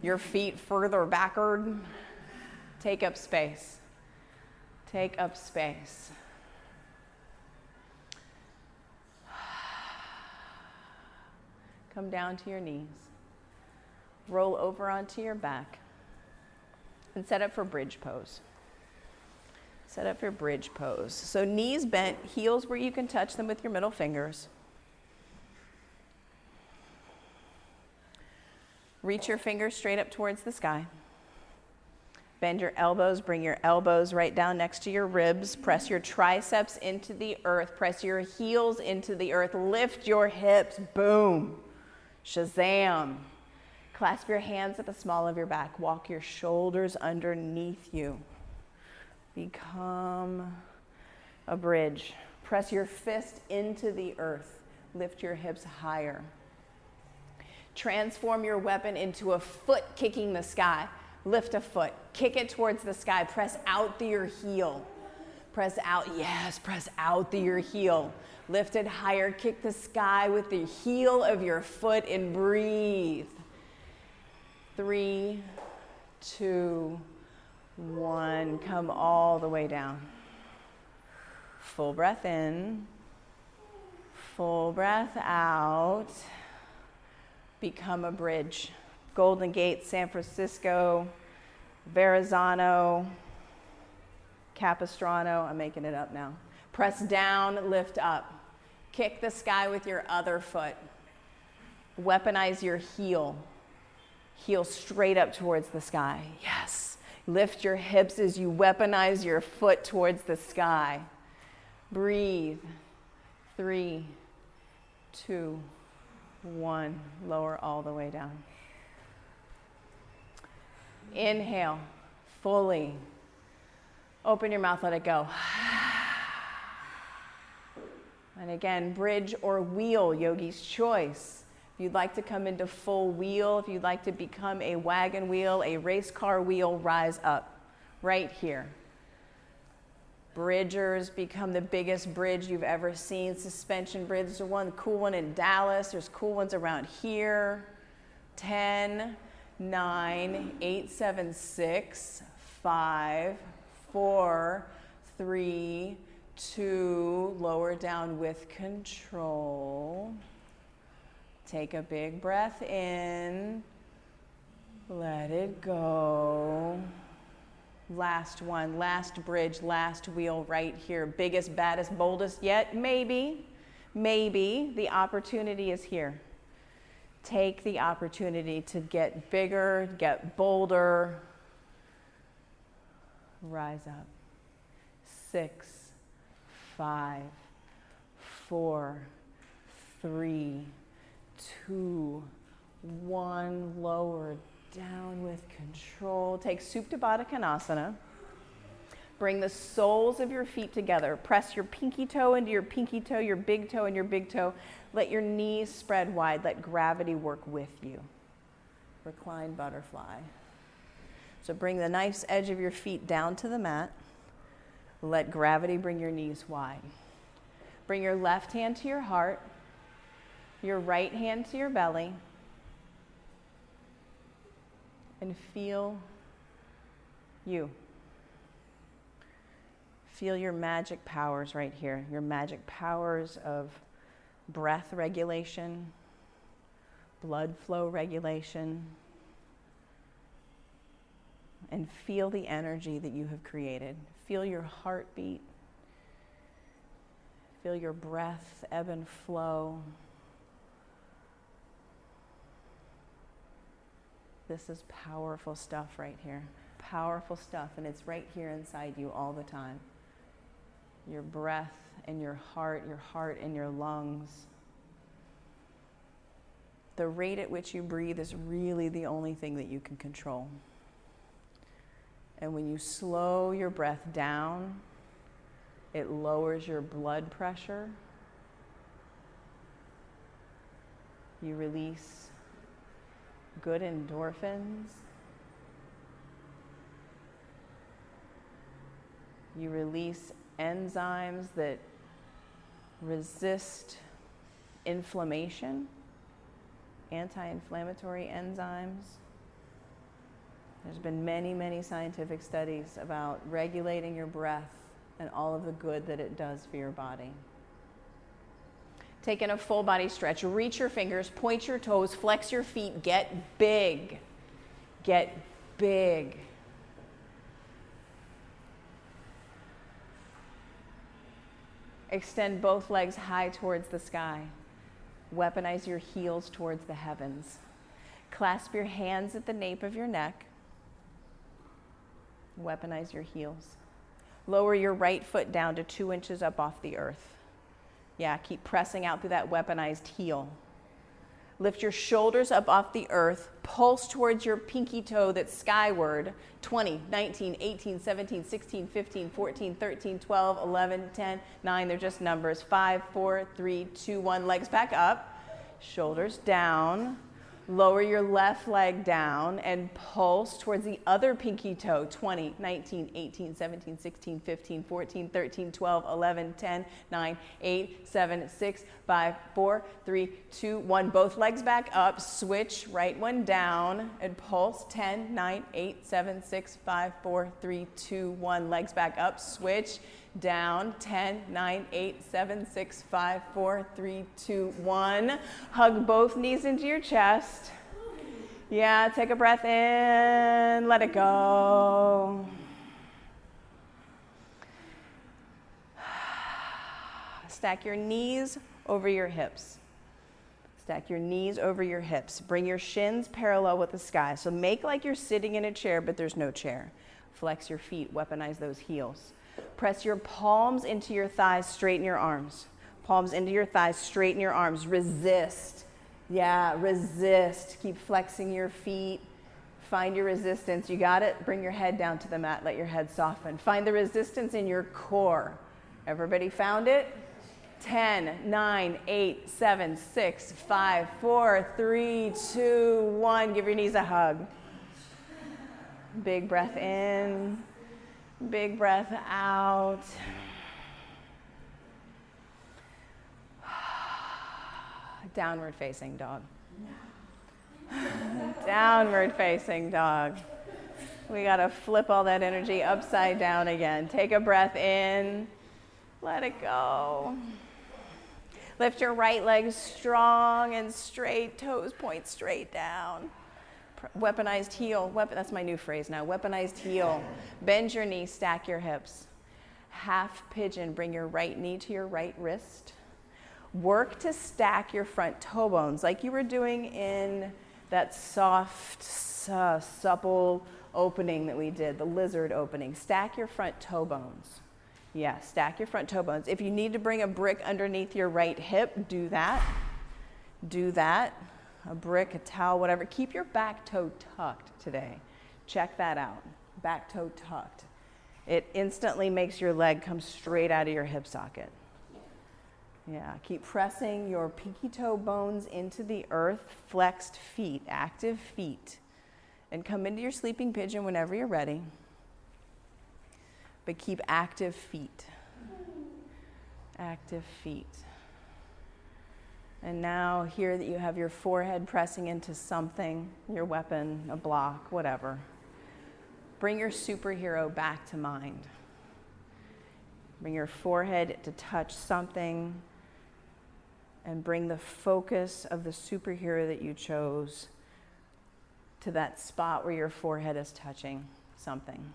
your feet further backward. Take up space. Take up space. Come down to your knees. Roll over onto your back and set up for bridge pose. Set up for bridge pose. So knees bent, heels where you can touch them with your middle fingers. Reach your fingers straight up towards the sky. Bend your elbows, bring your elbows right down next to your ribs. Press your triceps into the earth. Press your heels into the earth. Lift your hips. Boom. Shazam. Clasp your hands at the small of your back. Walk your shoulders underneath you. Become a bridge. Press your fist into the earth. Lift your hips higher. Transform your weapon into a foot kicking the sky. Lift a foot, kick it towards the sky. Press out through your heel. Press out, yes, press out through your heel. Lift it higher, kick the sky with the heel of your foot and breathe. 3, 2, 1, come all the way down. Full breath in, full breath out. Become a bridge. Golden Gate, San Francisco, Verrazano, Capistrano, I'm making it up now. Press down, lift up. Kick the sky with your other foot. Weaponize your heel. Heel straight up towards the sky. Yes. Lift your hips as you weaponize your foot towards the sky. Breathe. 3, 2, 1. Lower all the way down. Inhale fully. Open your mouth, let it go. And again, bridge or wheel, yogi's choice. If you'd like to come into full wheel, if you'd like to become a wagon wheel, a race car wheel, rise up right here. Bridgers become the biggest bridge you've ever seen. Suspension bridge. There's one cool one in Dallas. There's cool ones around here. 10, 9, 8, 7, 6, 5, 4, 3, 2, lower down with control. Take a big breath in. Let it go. Last one, last bridge, last wheel right here. Biggest, baddest, boldest yet? Maybe. The opportunity is here. Take the opportunity to get bigger, get bolder. Rise up. 6, 5, 4, 3, 2, 1. Lower down with control. Take Supta Baddha Konasana. Bring the soles of your feet together. Press your pinky toe into your pinky toe, your big toe and your big toe. Let your knees spread wide. Let gravity work with you. Recline butterfly. So bring the nice edge of your feet down to the mat. Let gravity bring your knees wide. Bring your left hand to your heart, your right hand to your belly, and feel you. Feel your magic powers right here, your magic powers of breath regulation, blood flow regulation, and feel the energy that you have created. Feel your heartbeat. Feel your breath ebb and flow. This is powerful stuff right here. Powerful stuff, and it's right here inside you all the time. Your breath and your heart and your lungs. The rate at which you breathe is really the only thing that you can control. And when you slow your breath down, it lowers your blood pressure. You release good endorphins. You release enzymes that resist inflammation, anti-inflammatory enzymes. There's been many, many scientific studies about regulating your breath and all of the good that it does for your body. Take in a full body stretch. Reach your fingers, point your toes, flex your feet, get big. Get big. Extend both legs high towards the sky. Weaponize your heels towards the heavens. Clasp your hands at the nape of your neck. Weaponize your heels. Lower your right foot down to 2 inches up off the earth. Yeah, keep pressing out through that weaponized heel. Lift your shoulders up off the earth. Pulse towards your pinky toe that's skyward. 20, 19, 18, 17, 16, 15, 14, 13, 12, 11, 10, 9. They're just numbers. 5, 4, 3, 2, 1. Legs back up. Shoulders down. Lower your left leg down and pulse towards the other pinky toe. 20, 19, 18, 17, 16, 15, 14, 13, 12, 11, 10, 9, 8, 7, 6, 5, 4, 3, 2, 1. Both legs back up. Switch. Right one down and pulse. 10, 9, 8, 7, 6, 5, 4, 3, 2, 1. Legs back up. Switch. Down. 10, 9, 8, 7, 6, 5, 4, 3, 2, 1. Hug both knees into your chest. Yeah, take a breath in, let it go. Stack your knees over your hips. Stack your knees over your hips. Bring your shins parallel with the sky. So make like you're sitting in a chair, but there's no chair. Flex your feet, weaponize those heels. Press your palms into your thighs, straighten your arms. Palms into your thighs, straighten your arms. Resist. Yeah, resist. Keep flexing your feet. Find your resistance. You got it? Bring your head down to the mat. Let your head soften. Find the resistance in your core. Everybody found it? 10, 9, 8, 7, 6, 5, 4, 3, 2, 1. Give your knees a hug. Big breath in. Big breath out. Downward facing dog. Downward facing dog. We got to flip all that energy upside down again. Take a breath in. Let it go. Lift your right leg strong and straight. Toes point straight down. Weaponized heel. That's my new phrase now. Weaponized heel. Bend your knee, stack your hips. Half pigeon. Bring your right knee to your right wrist. Work to stack your front toe bones like you were doing in that soft, supple opening that we did, the lizard opening. Stack your front toe bones. Yeah, stack your front toe bones. If you need to bring a brick underneath your right hip, do that. Do that. A brick, a towel, whatever. Keep your back toe tucked today. Check that out. Back toe tucked. It instantly makes your leg come straight out of your hip socket. Yeah, keep pressing your pinky toe bones into the earth, flexed feet, active feet. And come into your sleeping pigeon whenever you're ready. But keep active feet. Active feet. And now here that you have your forehead pressing into something, your weapon, a block, whatever. Bring your superhero back to mind. Bring your forehead to touch something and bring the focus of the superhero that you chose to that spot where your forehead is touching something.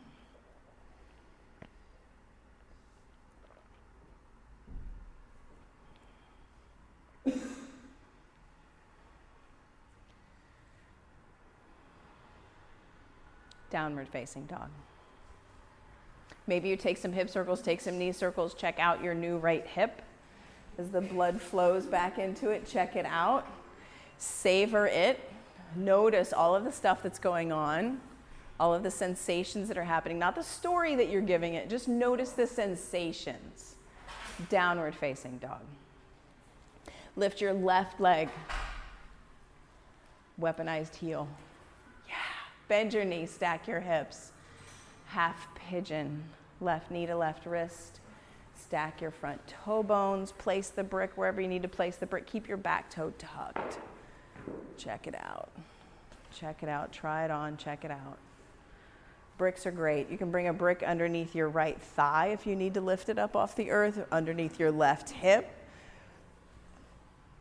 Downward facing dog. Maybe you take some hip circles, take some knee circles, check out your new right hip. As the blood flows back into it, check it out. Savor it. Notice all of the stuff that's going on, all of the sensations that are happening, not the story that you're giving it, just notice the sensations. Downward facing dog. Lift your left leg. Weaponized heel. Bend your knees, stack your hips. Half pigeon, left knee to left wrist. Stack your front toe bones. Place the brick wherever you need to place the brick. Keep your back toe tucked. Check it out. Check it out. Try it on. Check it out. Bricks are great. You can bring a brick underneath your right thigh if you need to lift it up off the earth, underneath your left hip.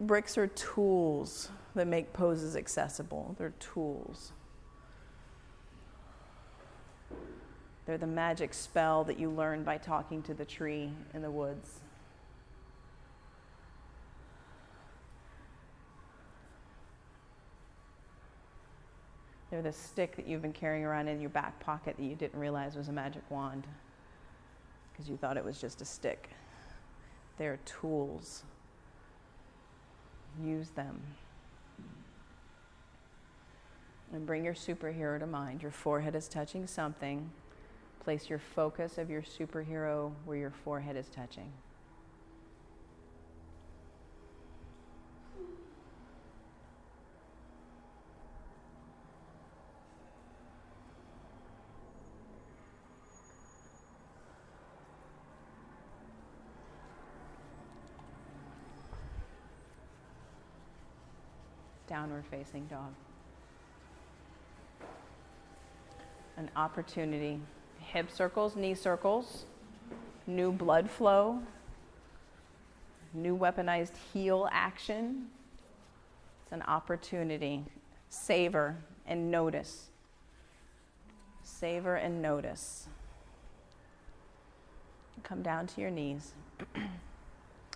Bricks are tools that make poses accessible. They're tools. They're the magic spell that you learn by talking to the tree in the woods. They're the stick that you've been carrying around in your back pocket that you didn't realize was a magic wand because you thought it was just a stick. They're tools. Use them. And bring your superhero to mind. Your forehead is touching something. Place your focus of your superhero where your forehead is touching. Downward facing dog. An opportunity. Hip circles, knee circles, new blood flow, new weaponized heel action. It's an opportunity. Savor and notice. Savor and notice. Come down to your knees.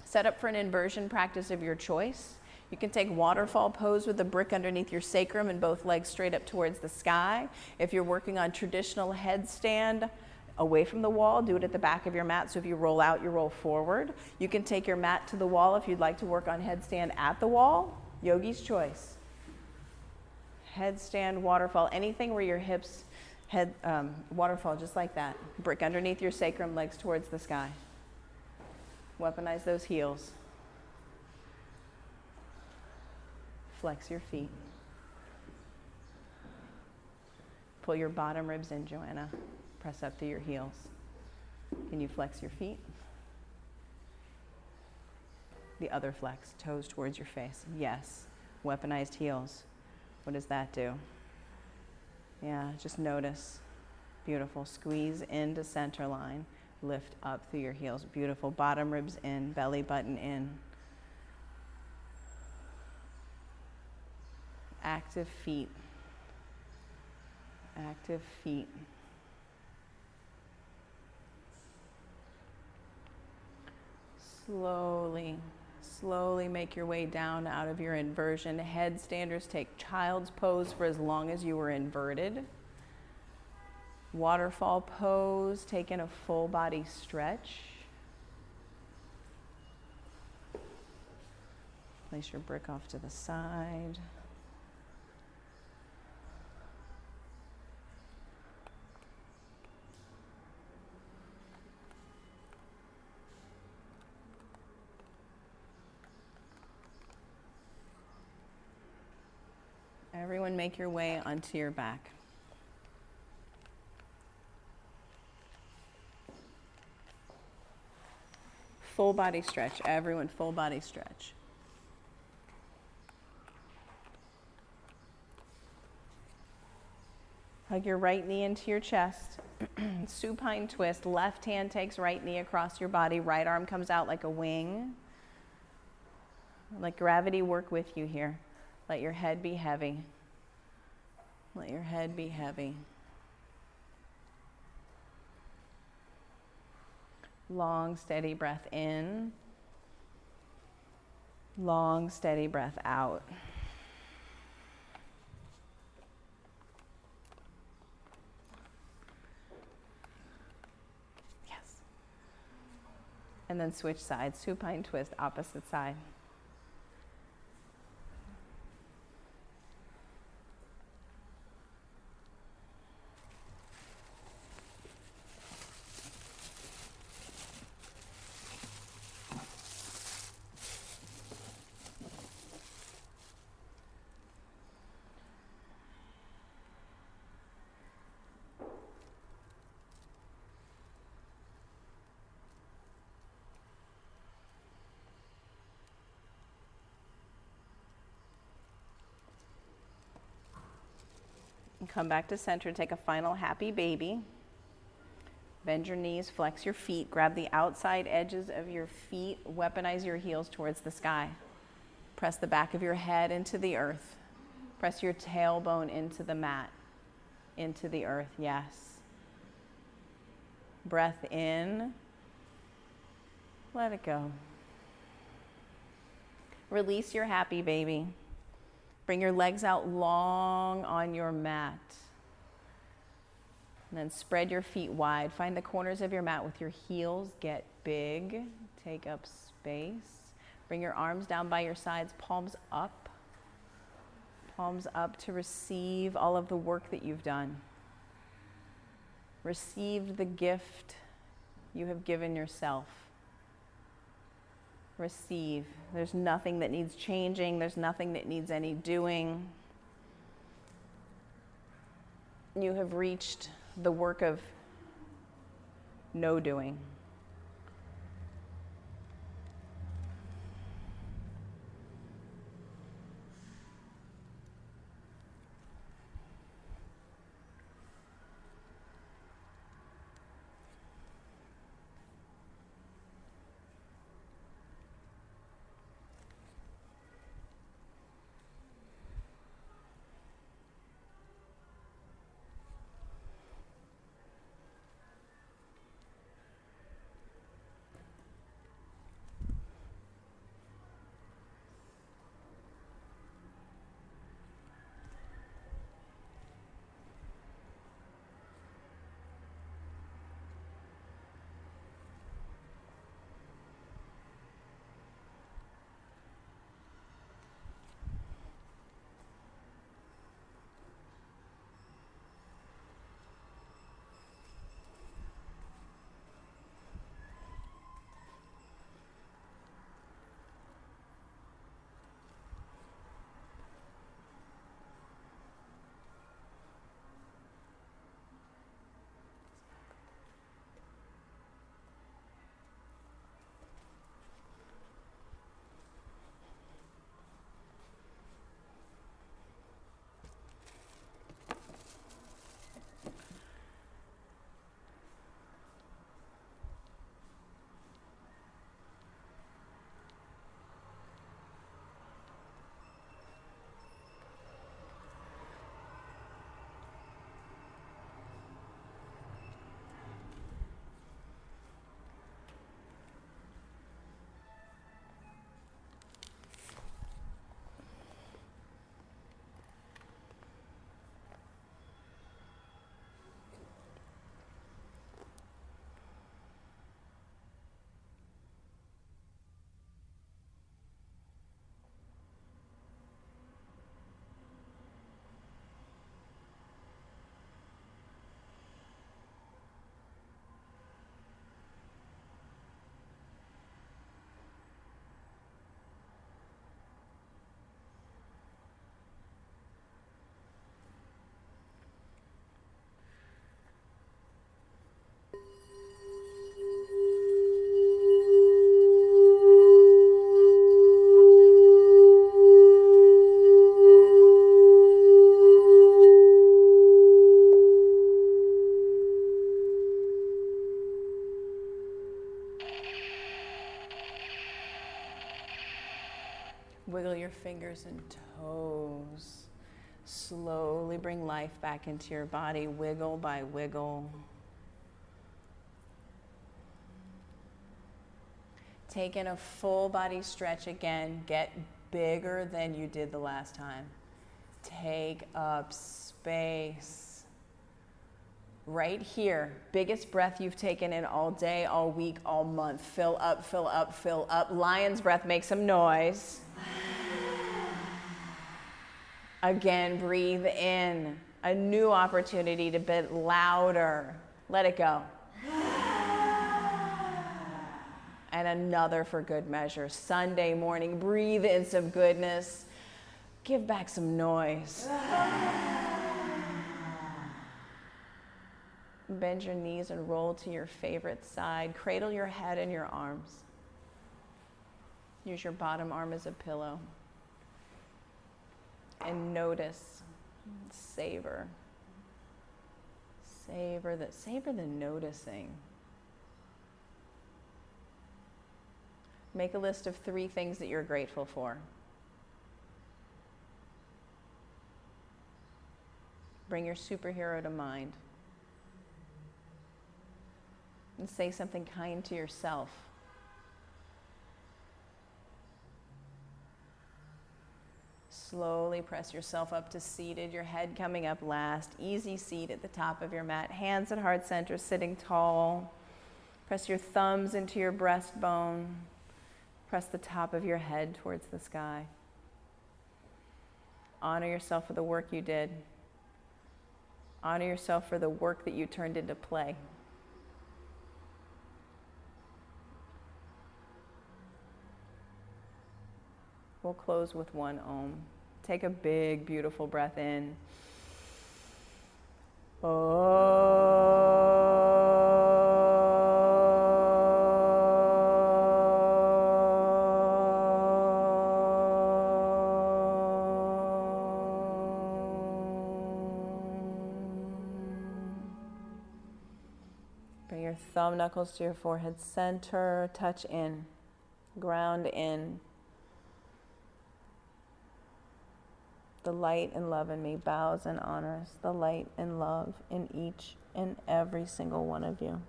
Set up for an inversion practice of your choice. You can take waterfall pose with a brick underneath your sacrum and both legs straight up towards the sky. If you're working on traditional headstand away from the wall, do it at the back of your mat. So if you roll out, you roll forward. You can take your mat to the wall if you'd like to work on headstand at the wall. Yogi's choice. Headstand, waterfall, anything where your hips head waterfall, just like that. Brick underneath your sacrum, legs towards the sky. Weaponize those heels. Flex your feet. Pull your bottom ribs in, Joanna. Press up through your heels. Can you flex your feet? The other flex, toes towards your face. Yes. Weaponized heels. What does that do? Yeah, just notice. Beautiful. Squeeze into center line. Lift up through your heels. Beautiful. Bottom ribs in, belly button in. Active feet. Active feet. Slowly make your way down out of your inversion. Headstanders take child's pose for as long as you were inverted. Waterfall pose, take in a full body stretch. Place your brick off to the side. Everyone make your way onto your back. Full body stretch, everyone, full body stretch. Hug your right knee into your chest. Supine twist, left hand takes right knee across your body, right arm comes out like a wing. Let gravity work with you here. Let your head be heavy. Let your head be heavy. Long, steady breath in. Long, steady breath out. Yes. And then switch sides. Supine twist, opposite side. And come back to center, take a final happy baby. Bend your knees, flex your feet, grab the outside edges of your feet, weaponize your heels towards the sky. Press the back of your head into the earth. Press your tailbone into the mat, into the earth, yes. Breath in, let it go. Release your happy baby. Bring your legs out long on your mat. And then spread your feet wide. Find the corners of your mat with your heels. Get big. Take up space. Bring your arms down by your sides, palms up. palms up to receive all of the work that you've done. Receive the gift you have given yourself. Receive. There's nothing that needs changing. There's nothing that needs any doing. You have reached the work of no doing. Wiggle your fingers and toes. Slowly bring life back into your body, wiggle by wiggle. Take in a full body stretch again. Get bigger than you did the last time. Take up space. Right here, biggest breath you've taken in all day, all week, all month. Fill up, fill up, fill up. Lion's breath, make some noise. Again, breathe in. A new opportunity to be louder. Let it go. And another for good measure. Sunday morning, breathe in some goodness. Give back some noise. Bend your knees and roll to your favorite side. Cradle your head in your arms. Use your bottom arm as a pillow. And notice, savor. Savor the noticing. Make a list of 3 things that you're grateful for. Bring your superhero to mind. And say something kind to yourself. Slowly press yourself up to seated, your head coming up last. Easy seat at the top of your mat. Hands at heart center, sitting tall. Press your thumbs into your breastbone. Press the top of your head towards the sky. Honor yourself for the work you did. Honor yourself for the work that you turned into play. We'll close with one Om. Take a big, beautiful breath in. Bring your thumb knuckles to your forehead center, touch in, ground in. The light and love in me bows and honors the light and love in each and every single one of you.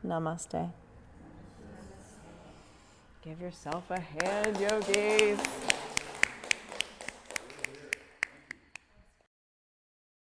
Namaste. Give yourself a hand, yogis.